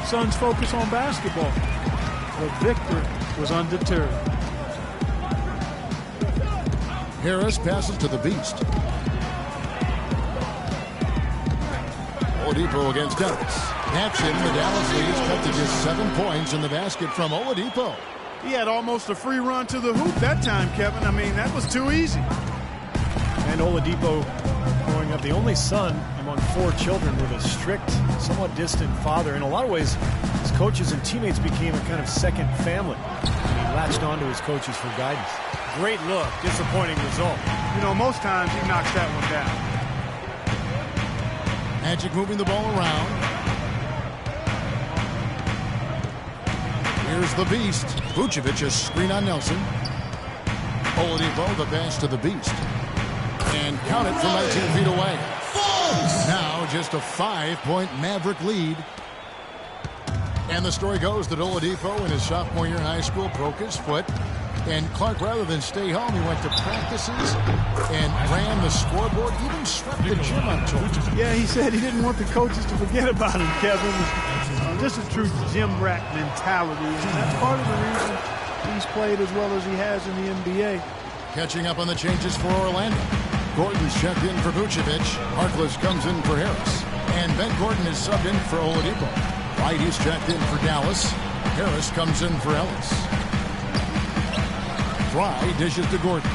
son's focus on basketball. But Victor was undeterred. Harris passes to the Beast. Oladipo against Dallas. That's him. The Dallas leads cut to just 7 points in the basket from Oladipo. He had almost a free run to the hoop that time, Kevin. I mean, that was too easy. And Oladipo growing up the only son among 4 children with a strict, somewhat distant father. In a lot of ways, his coaches and teammates became a kind of second family. And he latched onto his coaches for guidance. Great look, disappointing result. You know, most times he knocks that one down. Magic moving the ball around. Here's the Beast. Vucevic, a screen on Nelson. Oladipo, the pass to the Beast. And count it from 19 feet away. Now just a 5-point Maverick lead. And the story goes that Oladipo in his sophomore year in high school broke his foot. And Clark, rather than stay home, he went to practices and ran the scoreboard, even swept the gym on tour. Yeah, he said he didn't want the coaches to forget about him, Kevin. This is true gym rat mentality, and that's part of the reason he's played as well as he has in the NBA. Catching up on the changes for Orlando. Gordon's checked in for Vucevic. Harkless comes in for Harris. And Ben Gordon is subbed in for Oladipo. White, he's checked in for Dallas. Harris comes in for Ellis. Frye dishes to Gordon.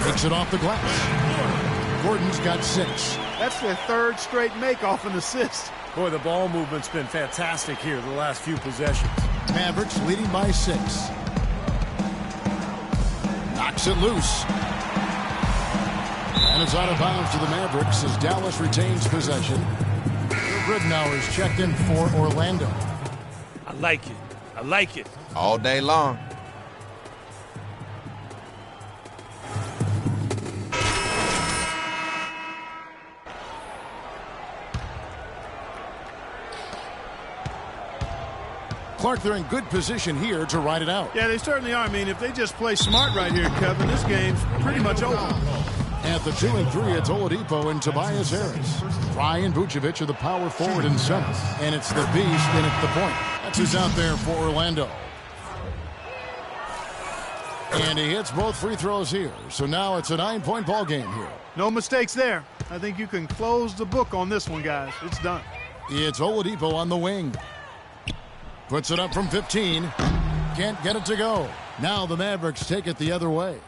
Takes it off the glass. Gordon's got 6. That's their 3rd straight make off an assist. Boy, the ball movement's been fantastic here the last few possessions. Mavericks leading by 6. Knocks it loose. And it's out of bounds to the Mavericks as Dallas retains possession. Ridnour is checked in for Orlando. I like it. I like it. All day long. Clark, they're in good position here to ride it out. Yeah, they certainly are. I mean, if they just play smart right here, Kevin, this game's pretty much over. At the 2 and 3, it's Oladipo and Tobias Harris. Ryan Vucevic are the power forward and center. And it's the beast in at the point. That's who's out there for Orlando. And he hits both free throws here. So now it's a 9-point ball game here. No mistakes there. I think you can close the book on this one, guys. It's done. It's Oladipo on the wing. Puts it up from 15. Can't get it to go. Now the Mavericks take it the other way.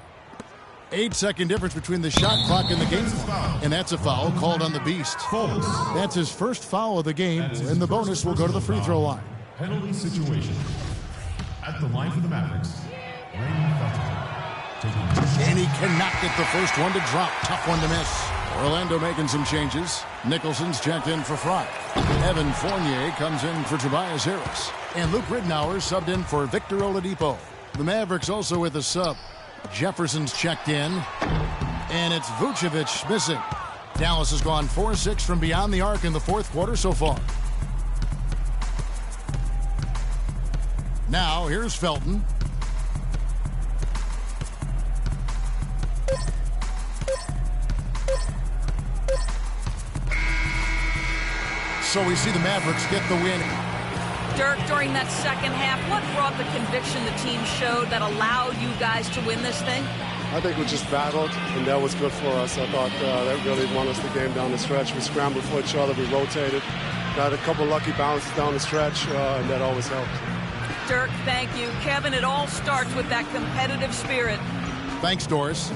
8-second difference between the shot clock and the game clock. And that's a foul called on the Beast. That's his first foul of the game, and the bonus will go to the free throw line. Penalty situation. At the line for the Mavericks, and he cannot get the first one to drop. Tough one to miss. Orlando making some changes. Nicholson's checked in for Fry. Evan Fournier comes in for Tobias Harris. And Luke Ridnour subbed in for Victor Oladipo. The Mavericks also with a sub. Jefferson's checked in. And it's Vucevic missing. Dallas has gone 4-6 from beyond the arc in the fourth quarter so far. Now, here's Felton. So we see the Mavericks get the win. Dirk, during that second half, what brought the conviction the team showed that allowed you guys to win this thing? I think we just battled, and that was good for us. I thought that really won us the game down the stretch. We scrambled for each other, we rotated, got a couple lucky bounces down the stretch, and that always helps. Dirk, thank you. Kevin, it all starts with that competitive spirit. Thanks, Doris.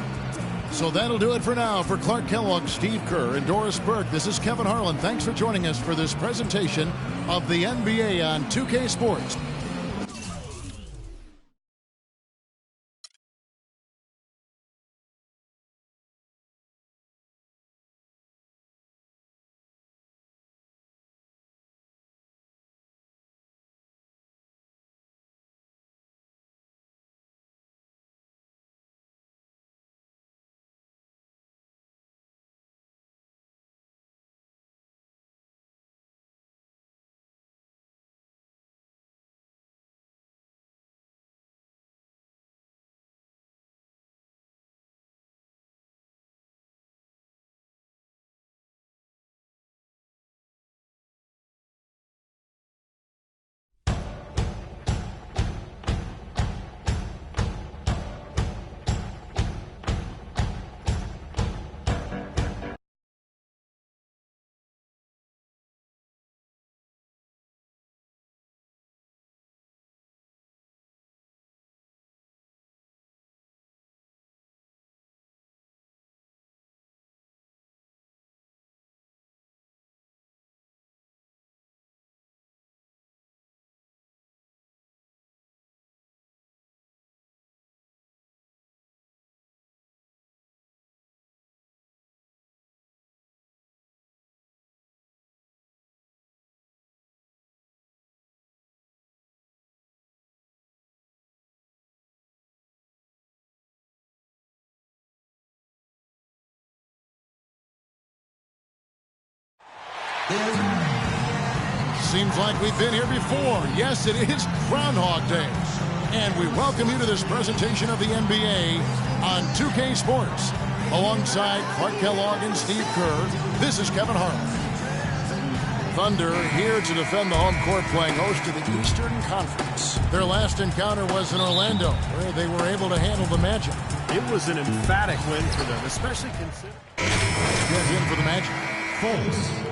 So that'll do it for now. For Clark Kellogg, Steve Kerr, and Doris Burke, this is Kevin Harlan. Thanks for joining us for this presentation of the NBA on 2K Sports. Seems like we've been here before. Yes, it is Groundhog Day. And we welcome you to this presentation of the NBA on 2K Sports. Alongside Clark Kellogg and Steve Kerr, this is Kevin Harlan. Thunder here to defend the home court, playing host to the Eastern Conference. Their last encounter was in Orlando, where they were able to handle the Magic. It was an emphatic win for them, especially considering. Get in for the Magic. Fultz.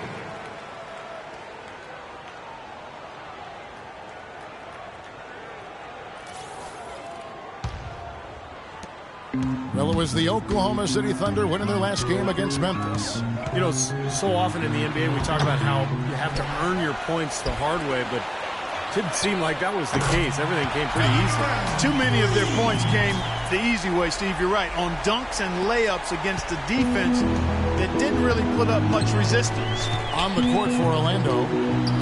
Well, it was the Oklahoma City Thunder winning their last game against Memphis. You know, so often in the NBA we talk about how you have to earn your points the hard way, but it didn't seem like that was the case. Everything came pretty easy. Too many of their points came the easy way, Steve. You're right. On dunks and layups against a defense that didn't really put up much resistance. On the court for Orlando,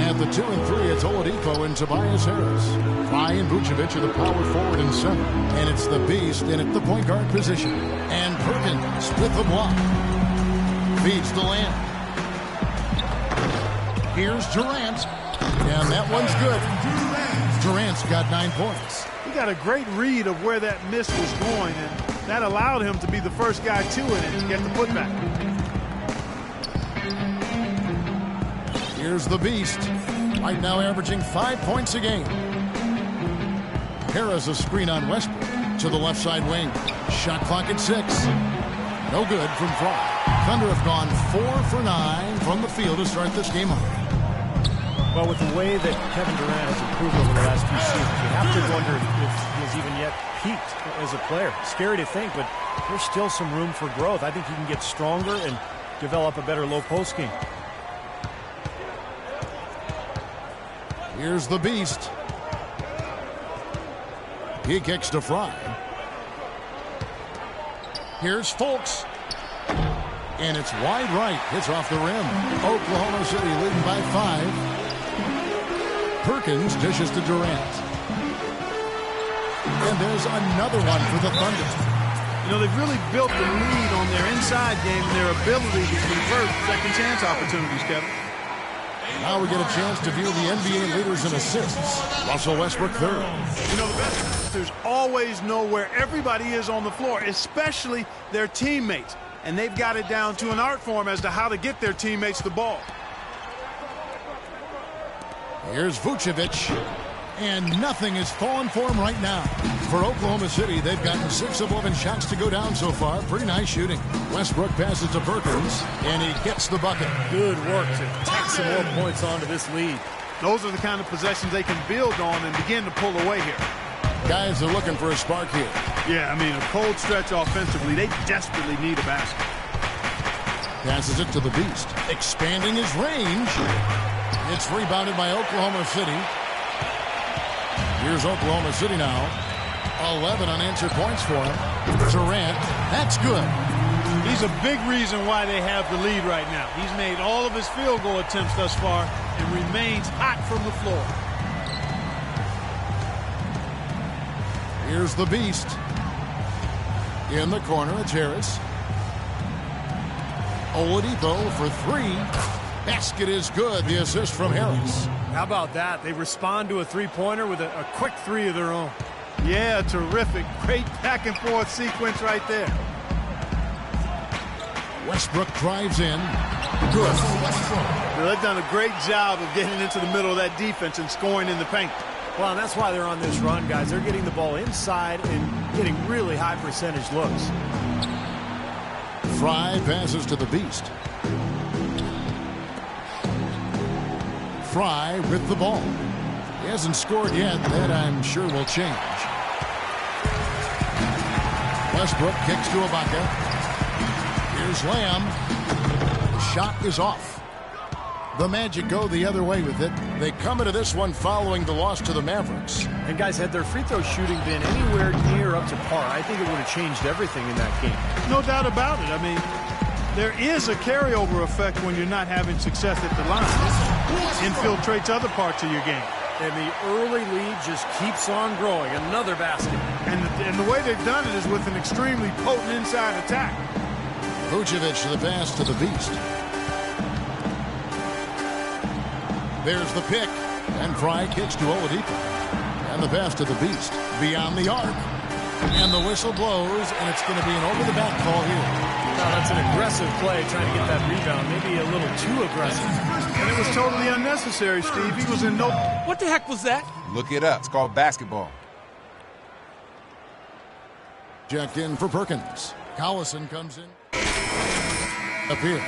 at the 2 and 3, it's Oladipo and Tobias Harris. Ryan Vucevic are the power forward and center. And it's the Beast in at the point guard position. And Perkins with the block. Feeds to Lamb. Here's Durant. And that one's good. Durant's got 9 points. He got a great read of where that miss was going, and that allowed him to be the first guy to it and get the putback. Here's the Beast. Right now averaging 5 points a game. Harris a screen on Westbrook to the left side wing. Shot clock at 6. No good from Fry. Thunder have gone 4 for 9 from the field to start this game off. Well, with the way that Kevin Durant has improved over the last few seasons, you have to wonder if he has even yet peaked as a player. Scary to think, but there's still some room for growth. I think he can get stronger and develop a better low post game. Here's the Beast. He kicks to Fry. Here's Fultz. And it's wide right. Hits off the rim. Oklahoma City leading by 5. Perkins dishes to Durant. And there's another one for the Thunder. You know, they've really built the lead on their inside game and their ability to convert second chance opportunities, Kevin. Now we get a chance to view the NBA leaders in assists. Russell Westbrook third. You know, the best players always know where everybody is on the floor, especially their teammates. And they've got it down to an art form as to how to get their teammates the ball. Here's Vucevic. And nothing is falling for him right now. For Oklahoma City, they've gotten 6 of 11 shots to go down so far. Pretty nice shooting. Westbrook passes to Perkins, and he gets the bucket. Good work to take some more points onto this lead. Those are the kind of possessions they can build on and begin to pull away here. Guys are looking for a spark here. Yeah, I mean, a cold stretch offensively. They desperately need a basket. Passes it to the Beast. Expanding his range. It's rebounded by Oklahoma City. Here's Oklahoma City now. 11 unanswered points for him. Durant, that's good. He's a big reason why they have the lead right now. He's made all of his field goal attempts thus far and remains hot from the floor. Here's the Beast. In the corner, it's Harris. Oladipo for 3. Basket is good. The assist from Harris. How about that? They respond to a three-pointer with a quick 3 of their own. Yeah, terrific. Great back-and-forth sequence right there. Westbrook drives in. Good. Well, they've done a great job of getting into the middle of that defense and scoring in the paint. Well, and that's why they're on this run, guys. They're getting the ball inside and getting really high percentage looks. Fry passes to the Beast. Fry with the ball. He hasn't scored yet. That, I'm sure, will change. Westbrook kicks to Ibaka. Here's Lamb. The shot is off. The Magic go the other way with it. They come into this one following the loss to the Mavericks. And, guys, had their free throw shooting been anywhere near up to par, I think it would have changed everything in that game. No doubt about it. I mean, there is a carryover effect when you're not having success at the line. It infiltrates other parts of your game. And the early lead just keeps on growing. Another basket. And the way they've done it is with an extremely potent inside attack. Vucevic the pass to the Beast. There's the pick. And Fry kicks to Oladipo. And the pass to the Beast. Beyond the arc. And the whistle blows, and it's going to be an over-the-back call here. Now, that's an aggressive play, trying to get that rebound. Maybe a little too aggressive. And it was totally unnecessary, Steve. He was in no... What the heck was that? Look it up. It's called basketball. Jack in for Perkins. Collison comes in. Up here.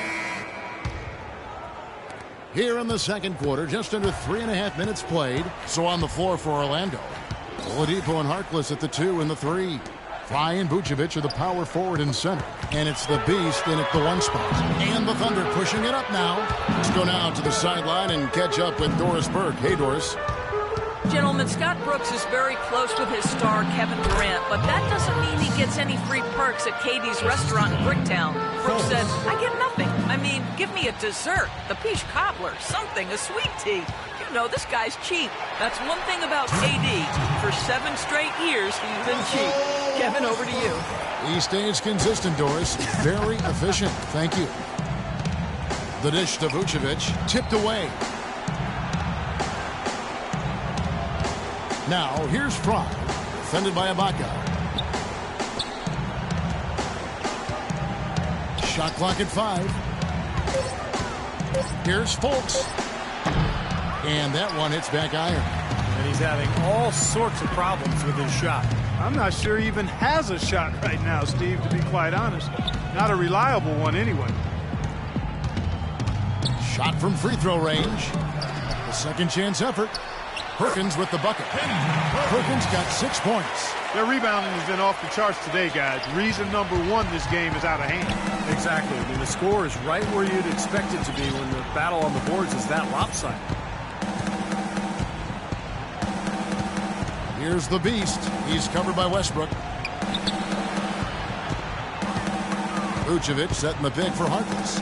Here in the second quarter, just under 3.5 minutes played. So on the floor for Orlando. Oladipo and Harkless at the 2 and the 3. Fry and Vucevic are the power forward and center. And it's the Beast in at the 1 spot. And the Thunder pushing it up now. Let's go now to the sideline and catch up with Doris Burke. Hey, Doris. Gentlemen, Scott Brooks is very close with his star, Kevin Durant, but that doesn't mean he gets any free perks at Katie's restaurant in Bricktown. Brooks said, I get nothing. I mean, give me a dessert, the peach cobbler, something, a sweet tea. You know, this guy's cheap. That's one thing about KD. For 7 straight years, he's been cheap. Kevin, over to you. He stays consistent, Doris. Very efficient. Thank you. The dish to Vucevic. Tipped away. Now, here's Fry, defended by Ibaka. Shot clock at 5. Here's Fultz. And that one hits back iron. And he's having all sorts of problems with his shot. I'm not sure he even has a shot right now, Steve, to be quite honest. Not a reliable one anyway. Shot from free throw range. A second chance effort. Perkins with the bucket. Perkins got 6 points. Their rebounding has been off the charts today, guys. Reason number one, this game is out of hand. Exactly. I mean, the score is right where you'd expect it to be when the battle on the boards is that lopsided. Here's the Beast. He's covered by Westbrook. Vucevic setting the pick for Harkless.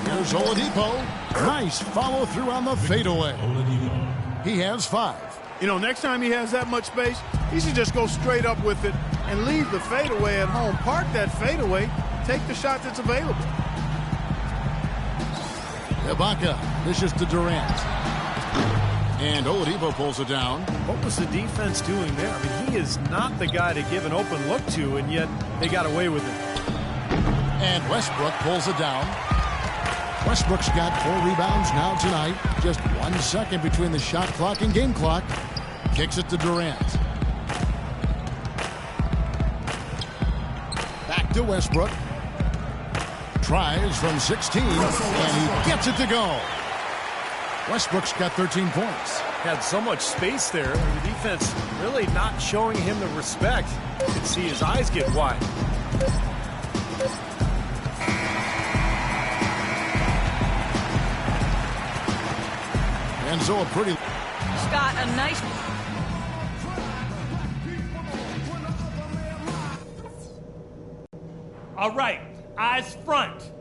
Here's Oladipo. Nice follow through on the fadeaway. He has 5. You know, next time he has that much space, he should just go straight up with it and leave the fadeaway at home. Park that fadeaway. Take the shot that's available. Ibaka dishes to Durant. And Oladipo pulls it down. What was the defense doing there? I mean, he is not the guy to give an open look to, and yet they got away with it. And Westbrook pulls it down. Westbrook's got 4 rebounds now tonight. Just 1 second between the shot clock and game clock. Kicks it to Durant. Back to Westbrook. Tries from 16, and he gets it to go. Westbrook's got 13 points. Had so much space there, and the defense really not showing him the respect. You can see his eyes get wide. Enzo, a pretty... Scott, a nice... All right, eyes front.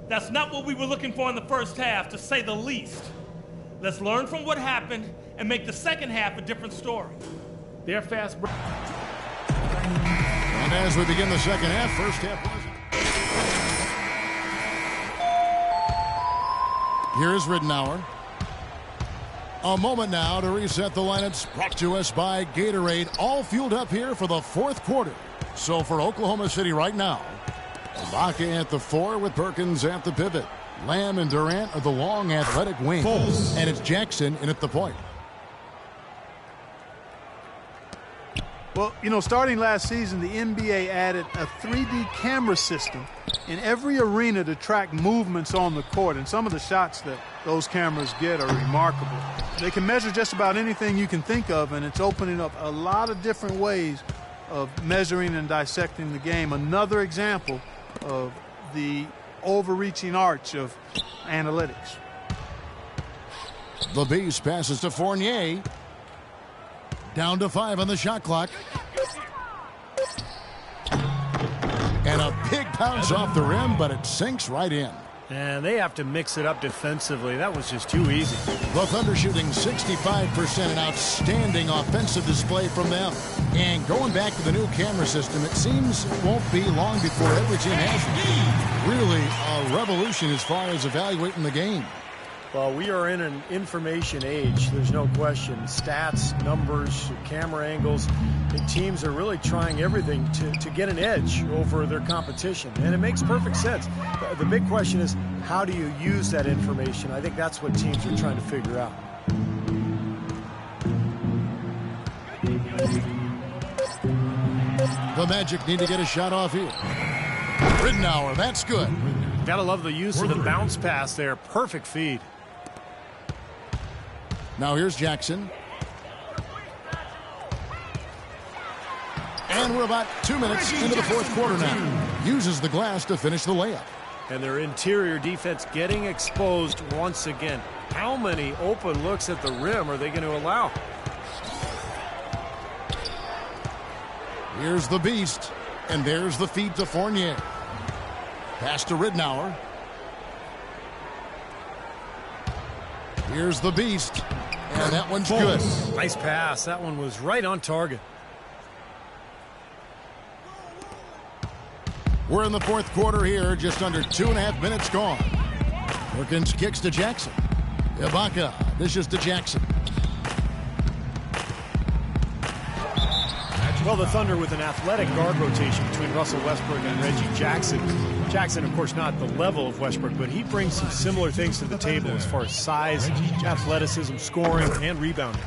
That's not what we were looking for in the first half, to say the least. Let's learn from what happened and make the second half a different story. They're fast break. And as we begin the second half, first half was... Here's Ridenour. A moment now to reset the lineups, brought to us by Gatorade, all fueled up here for the fourth quarter. So for Oklahoma City right now, Ibaka at the 4 with Perkins at the pivot. Lamb and Durant are the long athletic wings. And it's Jackson in at the point. Well, you know, starting last season, the NBA added a 3D camera system in every arena to track movements on the court. And some of the shots that those cameras get are remarkable. They can measure just about anything you can think of, and it's opening up a lot of different ways of measuring and dissecting the game. Another example of the overreaching arch of analytics. The Beast passes to Fournier. Down to 5 on the shot clock. And a big bounce off the rim, but it sinks right in. And they have to mix it up defensively. That was just too easy. The Thunder shooting 65%, an outstanding offensive display from them. And going back to the new camera system, it seems it won't be long before every team has it. Really a revolution as far as evaluating the game. Well, we are in an information age. There's no question. Stats, numbers, camera angles. The teams are really trying everything to get an edge over their competition. And it makes perfect sense. The big question is, how do you use that information? I think that's what teams are trying to figure out. The Magic need to get a shot off here. Ridenour, that's good. Gotta love the use of the bounce pass there. Perfect feed. Now here's Jackson. And we're about 2 minutes into the fourth quarter now. Uses the glass to finish the layup. And their interior defense getting exposed once again. How many open looks at the rim are they going to allow? Here's the Beast. And there's the feed to Fournier. Pass to Ridenour. Here's the Beast. And that one's good. Nice pass. That one was right on target. We're in the fourth quarter here. Just under 2.5 minutes gone. Perkins kicks to Jackson. Ibaka Dishes to Jackson. Well, the Thunder with an athletic guard rotation between Russell Westbrook and Reggie Jackson. Jackson, of course, not the level of Westbrook, but he brings some similar things to the table as far as size, athleticism, scoring, and rebounding.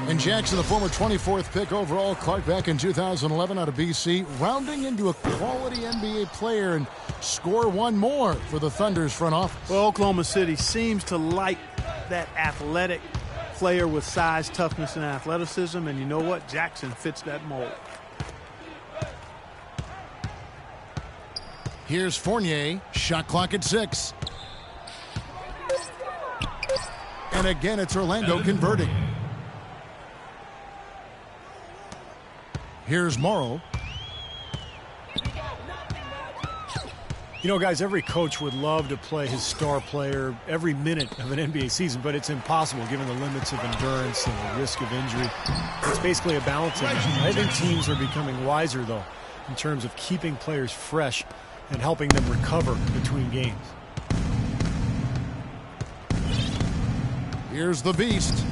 And Jackson, the former 24th pick overall, Clark back in 2011 out of BC, rounding into a quality NBA player and score one more for the Thunder's front office. Well, Oklahoma City seems to like that athletic player with size, toughness, and athleticism, and you know what? Jackson fits that mold. Here's Fournier, shot clock at 6. And again, it's Orlando converting. Here's Morrow. You know, guys, every coach would love to play his star player every minute of an NBA season, but it's impossible given the limits of endurance and the risk of injury. It's basically a balancing act. I think teams are becoming wiser, though, in terms of keeping players fresh and helping them recover between games. Here's the Beast.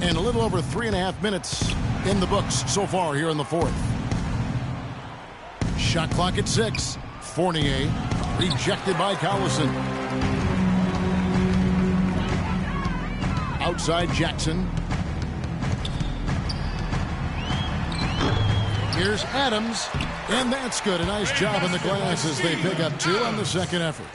And a little over 3.5 minutes in the books so far here in the fourth. Shot clock at 6. Fournier rejected by Collison. Outside Jackson. Here's Adams. And that's good. A nice job in the glass as they pick up 2 on the second effort.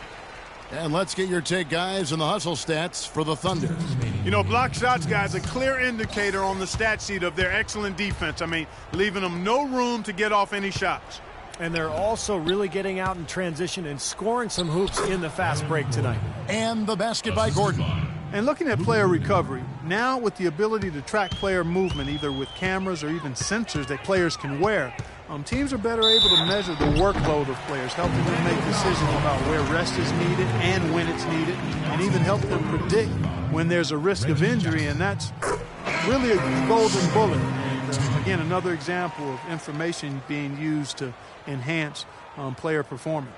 And let's get your take, guys, on the hustle stats for the Thunder. You know, block shots, guys, a clear indicator on the stat sheet of their excellent defense. I mean, leaving them no room to get off any shots. And they're also really getting out in transition and scoring some hoops in the fast break tonight. And the basket by Gordon. And looking at player recovery, now with the ability to track player movement, either with cameras or even sensors that players can wear, teams are better able to measure the workload of players, helping them make decisions about where rest is needed and when it's needed, and even help them predict when there's a risk of injury, and that's really a golden bullet. And again, another example of information being used to enhance player performance.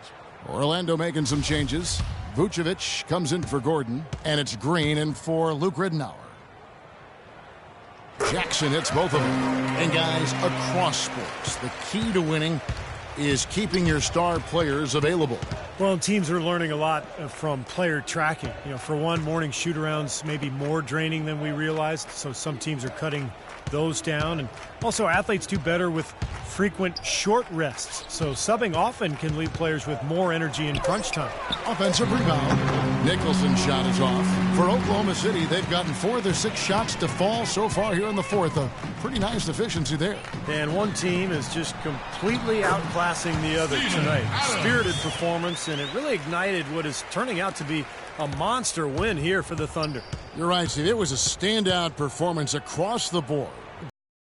Orlando making some changes. Vucevic comes in for Gordon, and it's Green in for Luke Ridenour. Jackson hits both of them. And guys, across sports, the key to winning is keeping your star players available. Well, teams are learning a lot from player tracking. You know, for one, morning shoot-arounds may be more draining than we realized, so some teams are cutting those down. And also, athletes do better with frequent short rests, so subbing often can leave players with more energy in crunch time. Offensive rebound. Nicholson's shot is off. For Oklahoma City, they've gotten 4 of their 6 shots to fall so far here in the fourth. A pretty nice efficiency there. And one team is just completely outclassing the other tonight. Spirited performance, and it really ignited what is turning out to be a monster win here for the Thunder. You're right, Steve. It was a standout performance across the board.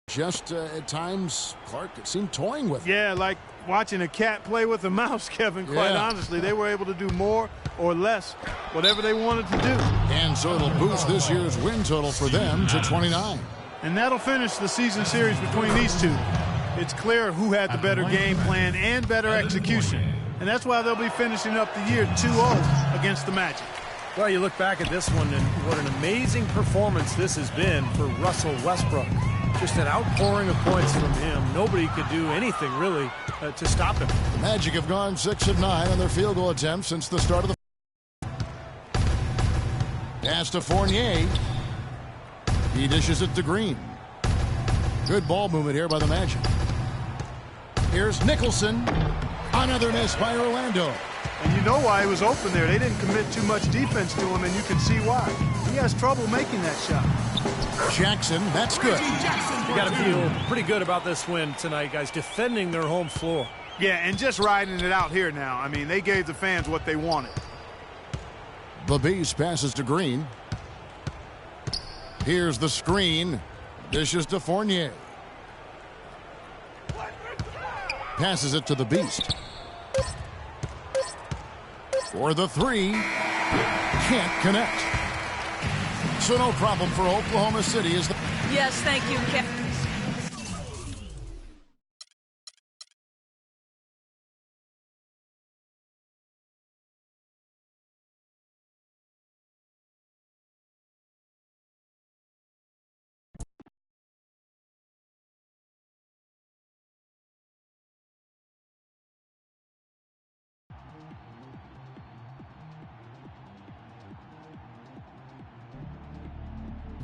Just at times, Clark, it seemed toying with. Yeah, like watching a cat play with a mouse, Kevin, quite honestly. They were able to do more or less, whatever they wanted to do. And so it'll boost this year's win total for them to 29. And that'll finish the season series between these two. It's clear who had the better game plan and better execution. And that's why they'll be finishing up the year 2-0 against the Magic. Well, you look back at this one, and what an amazing performance this has been for Russell Westbrook. Just an outpouring of points from him. Nobody could do anything, really, to stop him. The Magic have gone 6 of 9 on their field goal attempts since the start of the... Pass to Fournier. He dishes it to Green. Good ball movement here by the Magic. Here's Nicholson. Another miss by Orlando. And you know why he was open there. They didn't commit too much defense to him, and you can see why. He has trouble making that shot. Jackson, that's good. You got to feel pretty good about this win tonight, guys, defending their home floor. Yeah, and just riding it out here now. I mean, they gave the fans what they wanted. The Beast passes to Green. Here's the screen. Dishes to Fournier. Passes it to the Beast. For the 3. Can't connect. So no problem for Oklahoma City as the... Yes, thank you, Captain.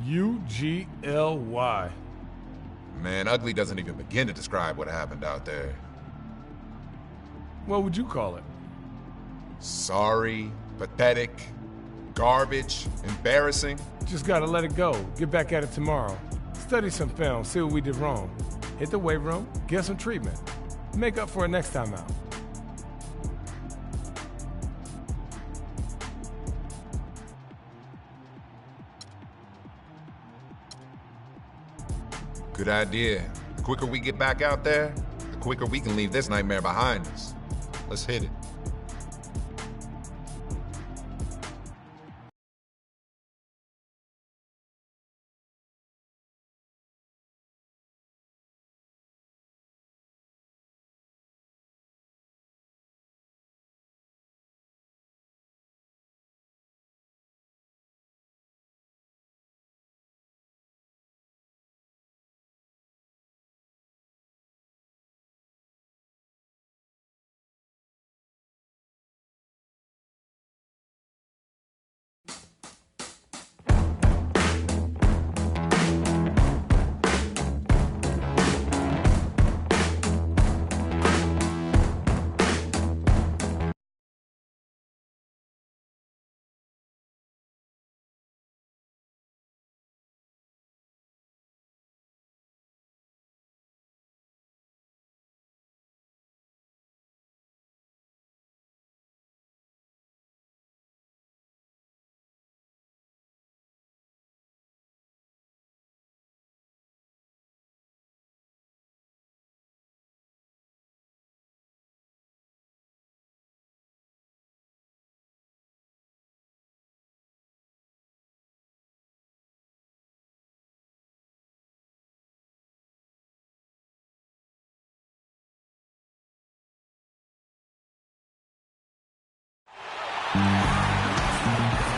U-G-L-Y. Man, ugly doesn't even begin to describe what happened out there. What would you call it? Sorry, pathetic, garbage, embarrassing. Just gotta let it go. Get back at it tomorrow. Study some film, see what we did wrong. Hit the weight room, get some treatment. Make up for it next time out. Good idea. The quicker we get back out there, the quicker we can leave this nightmare behind us. Let's hit it.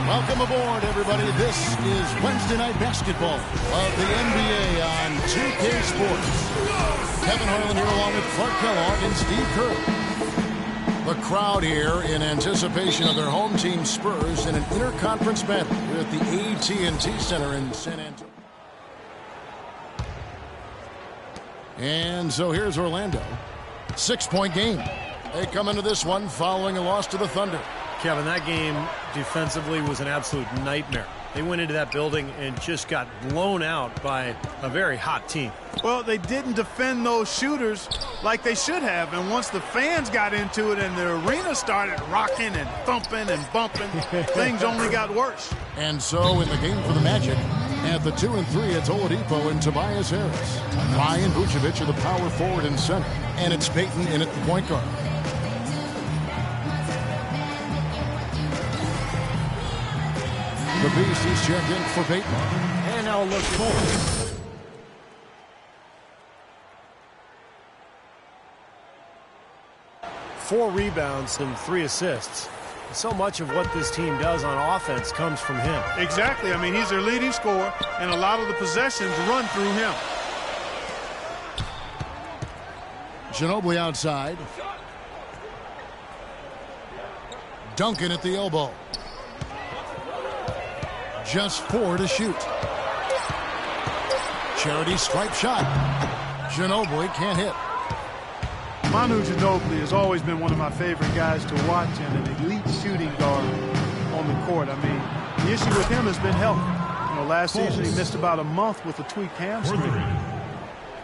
Welcome aboard, everybody. This is Wednesday Night Basketball of the NBA on 2K Sports. Kevin Harlan here along with Clark Kellogg and Steve Kerr. The crowd here in anticipation of their home team Spurs in an interconference battle here at the AT&T Center in San Antonio. And so here's Orlando. 6-point game. They come into this one following a loss to the Thunder. Kevin, that game defensively was an absolute nightmare. They went into that building and just got blown out by a very hot team. Well, they didn't defend those shooters like they should have. And once the fans got into it and the arena started rocking and thumping and bumping, things only got worse. And so in the game for the Magic, at the 2 and 3, it's Oladipo and Tobias Harris. Ryan Vucevic are the power forward and center. And it's Peyton in at the point guard. The Beast is checked in for Peyton. And now look forward. 4 rebounds and 3 assists. So much of what this team does on offense comes from him. Exactly. I mean, he's their leading scorer, and a lot of the possessions run through him. Ginobili outside. Duncan at the elbow. Just 4 to shoot. Charity stripe shot. Ginobili can't hit. Manu Ginobili has always been one of my favorite guys to watch and an elite shooting guard on the court. I mean, the issue with him has been health. You know, last season he missed about a month with a tweaked hamstring,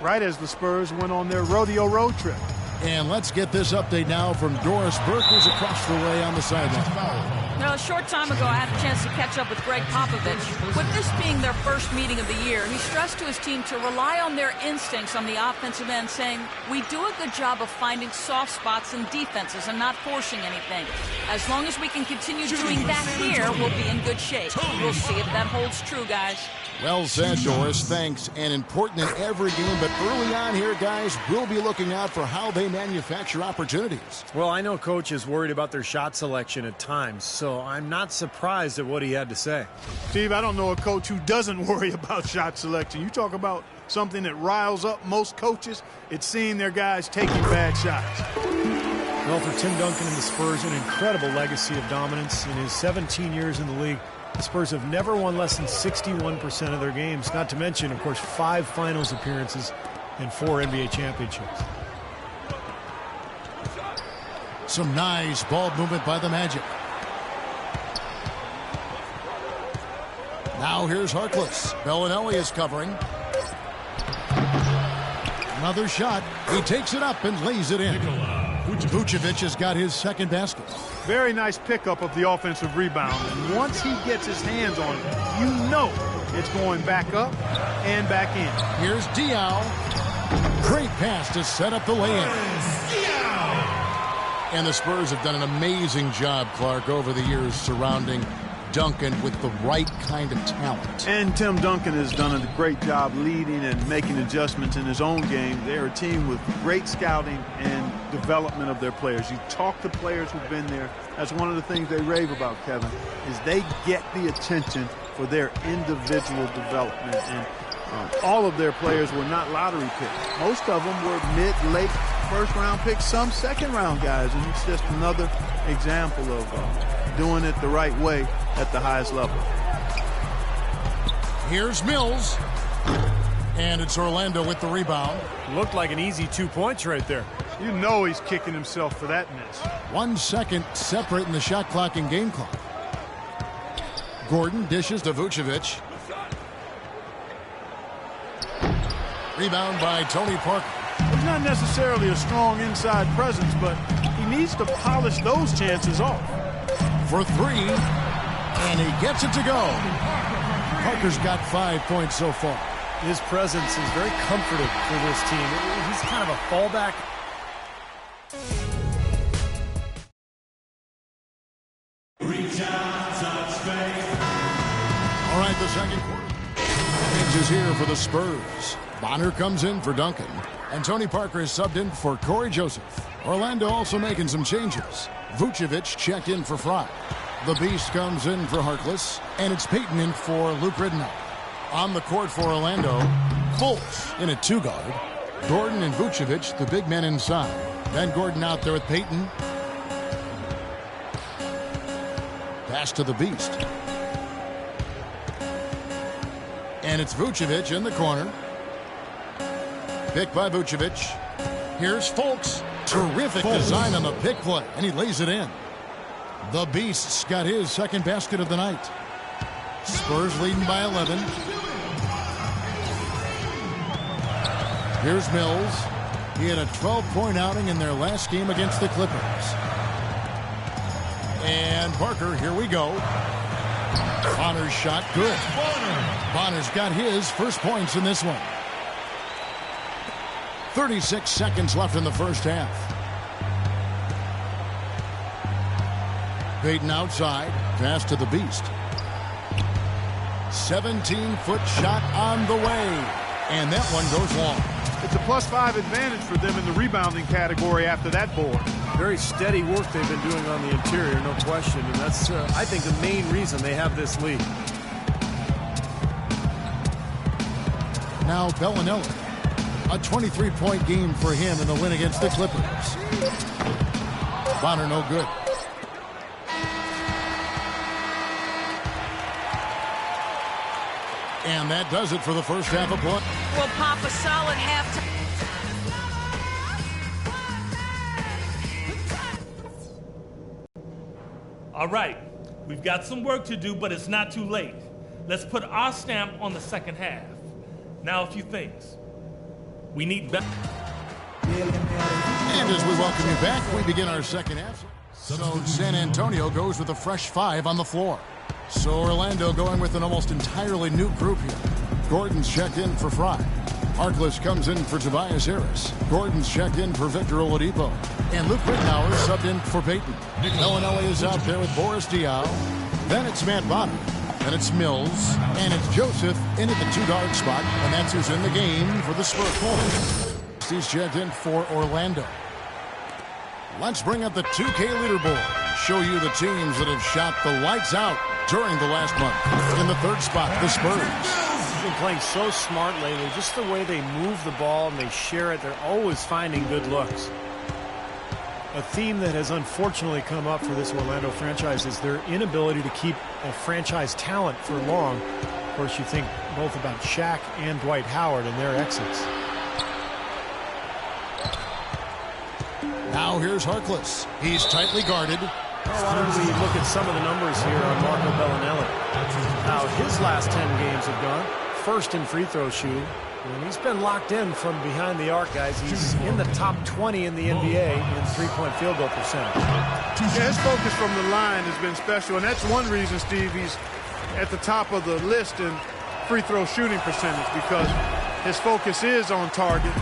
right as the Spurs went on their rodeo road trip. And let's get this update now from Doris Burke, who's across the way on the sideline. Now, a short time ago, I had a chance to catch up with Greg Popovich. With this being their first meeting of the year, he stressed to his team to rely on their instincts on the offensive end, saying, "We do a good job of finding soft spots in defenses and not forcing anything. As long as we can continue doing that here, we'll be in good shape." We'll see if that holds true, guys. Well said, Doris. Thanks. And important in every game, but early on here, guys, we'll be looking out for how they manufacture opportunities. Well, I know Coach is worried about their shot selection at times, so I'm not surprised at what he had to say. Steve, I don't know a coach who doesn't worry about shot selection. You talk about something that riles up most coaches, it's seeing their guys taking bad shots. Well, for Tim Duncan and the Spurs, an incredible legacy of dominance in his 17 years in the league. The Spurs have never won less than 61% of their games, not to mention, of course, 5 finals appearances and 4 NBA championships. Some nice ball movement by the Magic. Now here's Harkless. Bellinelli is covering. Another shot. He takes it up and lays it in. Vucevic has got his second basket. Very nice pickup of the offensive rebound. And once he gets his hands on it, you know it's going back up and back in. Here's Diaw. Great pass to set up the lay-in. And the Spurs have done an amazing job, Clark, over the years surrounding Duncan with the right kind of talent. And Tim Duncan has done a great job leading and making adjustments in his own game. They're a team with great scouting and development of their players. You talk to players who've been there. That's one of the things they rave about, Kevin, is they get the attention for their individual development. And all of their players were not lottery picks. Most of them were mid, late first-round picks, some second-round guys. And it's just another example of doing it the right way at the highest level. Here's Mills. And it's Orlando with the rebound. Looked like an easy 2 points right there. You know he's kicking himself for that miss. 1 second separating the shot clock and game clock. Gordon dishes to Vucevic. Rebound by Tony Parker. He's not necessarily a strong inside presence, but he needs to polish those chances off. For 3, and he gets it to go. Parker's got 5 points so far. His presence is very comforting for this team. He's kind of a fallback. All right, the second quarter. Things is here for the Spurs. Bonner comes in for Duncan. And Tony Parker is subbed in for Corey Joseph. Orlando also making some changes. Vucevic checked in for Fry. The Beast comes in for Harkless. And it's Payton in for Luke Ridnour. On the court for Orlando, Fultz in at 2 guard. Gordon and Vucevic, the big men inside. Then Gordon out there with Payton. Pass to the Beast. And it's Vucevic in the corner. Pick by Vucevic. Here's Fultz. Terrific design on the pick play, and he lays it in. The Beast's got his second basket of the night. Spurs leading by 11. Here's Mills. He had a 12-point outing in their last game against the Clippers. And Parker, here we go. Bonner's shot, good. Bonner's got his first points in this one. 36 seconds left in the first half. Payton outside. Pass to the Beast. 17-foot shot on the way. And that one goes long. It's a +5 advantage for them in the rebounding category after that board. Very steady work they've been doing on the interior, no question. And that's, I think, the main reason they have this lead. Now Bellinelli. A 23-point game for him in the win against the Clippers. Bonner no good. And that does it for the first half of play. Well, Pop, a solid halftime. All right, we've got some work to do, but it's not too late. Let's put our stamp on the second half. Now, a few things. We need better. And as we welcome you back, we begin our second half. So San Antonio goes with a fresh 5 on the floor. So Orlando going with an almost entirely new group here. Gordon's checked in for Fry. Harkless comes in for Tobias Harris. Gordon's checked in for Victor Oladipo. And Luke Ridnour subbed in for Payton. Bellinelli is out there with Boris Diaw. Then it's Matt Bonner. Then it's Mills. And it's Joseph in at the 2-guard spot. And that's who's in the game for the Spurs. He's checked in for Orlando. Let's bring up the 2K leaderboard. Show you the teams that have shot the lights out during the last month. In the 3rd spot, the Spurs. They've been playing so smart lately. Just the way they move the ball and they share it. They're always finding good looks. A theme that has unfortunately come up for this Orlando franchise is their inability to keep a franchise talent for long. Of course, you think both about Shaq and Dwight Howard and their exits. Now here's Harkless. He's tightly guarded. Well, why don't we look at some of the numbers here on Marco Bellinelli. How his last 10 games have gone. First in free throw shooting. And he's been locked in from behind the arc, guys. He's in the top 20 in the NBA in three-point field goal percentage. Yeah, his focus from the line has been special, and that's one reason, Steve, he's at the top of the list in free throw shooting percentage, because his focus is on target,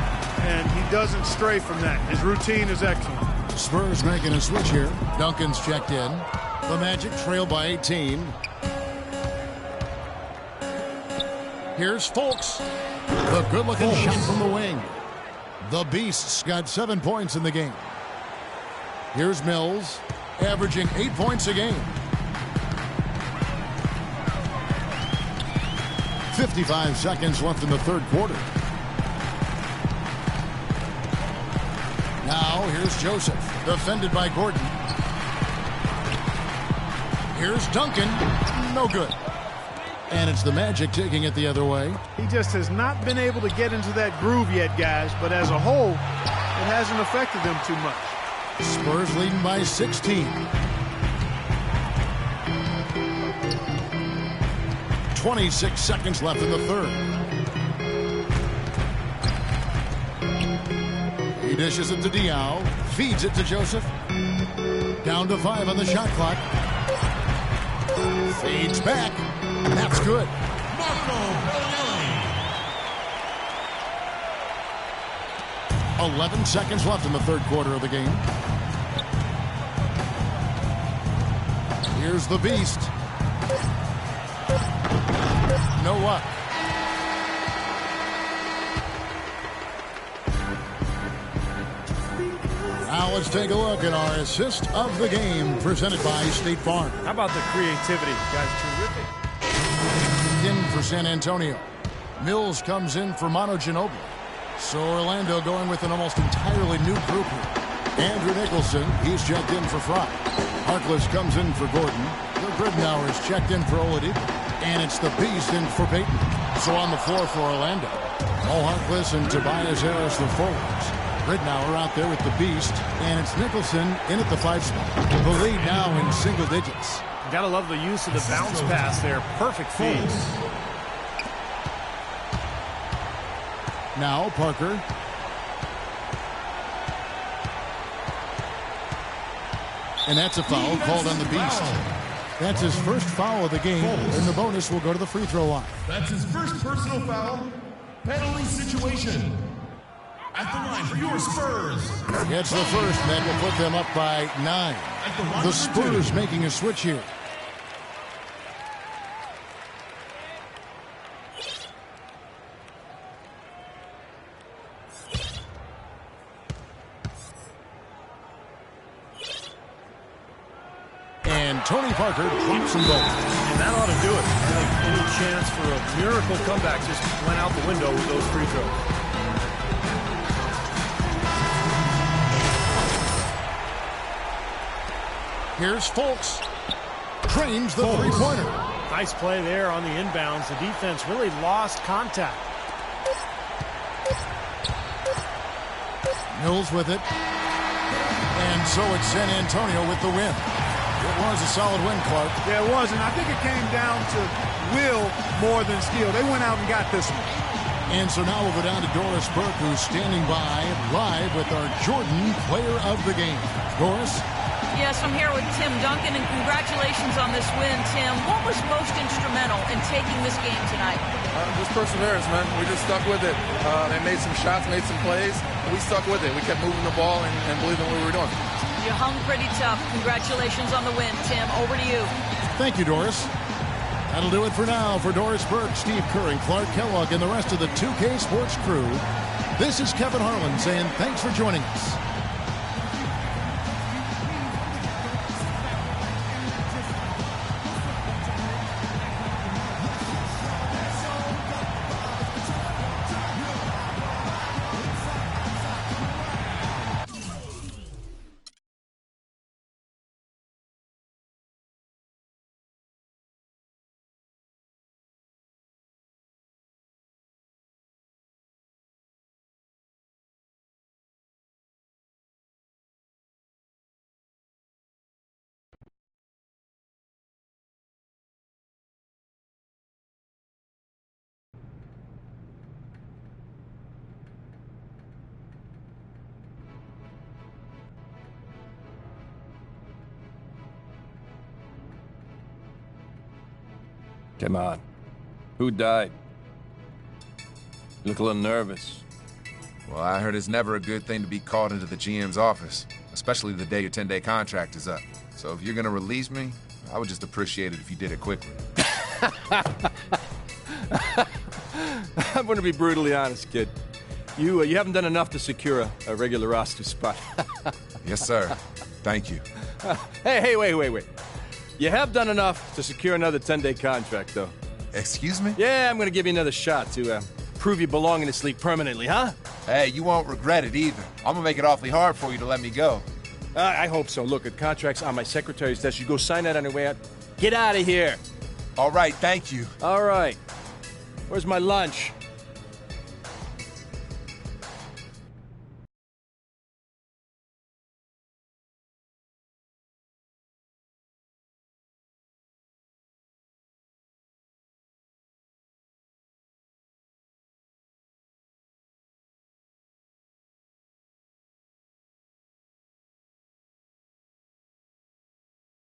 and he doesn't stray from that. His routine is excellent. Spurs making a switch here. Duncan's checked in. The Magic trail by 18. Here's Fultz. The good-looking shot from the wing. The Beasts got 7 points in the game. Here's Mills, averaging 8 points a game. 55 seconds left in the third quarter. Now here's Joseph, defended by Gordon. Here's Duncan, no good. And it's the Magic taking it the other way. He just has not been able to get into that groove yet, guys, but as a whole, it hasn't affected them too much. Spurs leading by 16. 26 seconds left in the third. He dishes it to Diaw, feeds it to Joseph. Down to 5 on the shot clock. Fades back. That's good. Marco Bellinelli. 11 seconds left in the third quarter of the game. Here's the Beast. No luck. Now let's take a look at our assist of the game presented by State Farm. How about the creativity? Guys, terrific. In for San Antonio. Mills comes in for Manu Ginobili. So Orlando going with an almost entirely new group here. Andrew Nicholson, he's checked in for Fry. Harkless comes in for Gordon. The Gridnour is checked in for Oladipo. And it's the Beast in for Payton. So on the floor for Orlando, Mo Harkless and Tobias Harris, the forwards. Gridnour out there with the Beast. And it's Nicholson in at the 5 spot. The lead now in single digits. Gotta love the use of the bounce pass there. Perfect feed. Now Parker. And that's a foul called on the Beast. That's his first foul of the game, and the bonus will go to the free throw line. That's his first personal foul. Penalty situation. At the line for your Spurs. Gets the first, and that will put them up by 9. The Spurs making a switch here. And Tony Parker drops them both. And that ought to do it. I think any chance for a miracle comeback just went out the window with those free throws. Here's Fultz. Trains the three-pointer. Nice play there on the inbounds. The defense really lost contact. Mills with it. And so it's San Antonio with the win. It was a solid win, Clark. Yeah, it was, and I think it came down to will more than skill. They went out and got this one. And so now we'll go down to Doris Burke, who's standing by live with our Jordan Player of the Game. Doris? Yes, I'm here with Tim Duncan, and congratulations on this win, Tim. What was most instrumental in taking this game tonight? Just perseverance, man. We just stuck with it. They made some shots, made some plays, and we stuck with it. We kept moving the ball and believing what we were doing. You hung pretty tough. Congratulations on the win, Tim. Over to you. Thank you, Doris. That'll do it for now. For Doris Burke, Steve Kerr, and Clark Kellogg, and the rest of the 2K Sports crew, this is Kevin Harlan saying thanks for joining us. Come on. Who died? You look a little nervous. Well, I heard it's never a good thing to be called into the GM's office, especially the day your 10-day contract is up. So if you're gonna release me, I would just appreciate it if you did it quickly. I'm gonna be brutally honest, kid. You haven't done enough to secure a regular roster spot. Yes, sir. Thank you. Hey, wait. You have done enough to secure another 10-day contract, though. Excuse me? Yeah, I'm gonna give you another shot to prove you belong in this league permanently, huh? Hey, you won't regret it either. I'm gonna make it awfully hard for you to let me go. I hope so. Look, a contract's on my secretary's desk. You go sign that on your way out. Get out of here. All right, thank you. All right. Where's my lunch?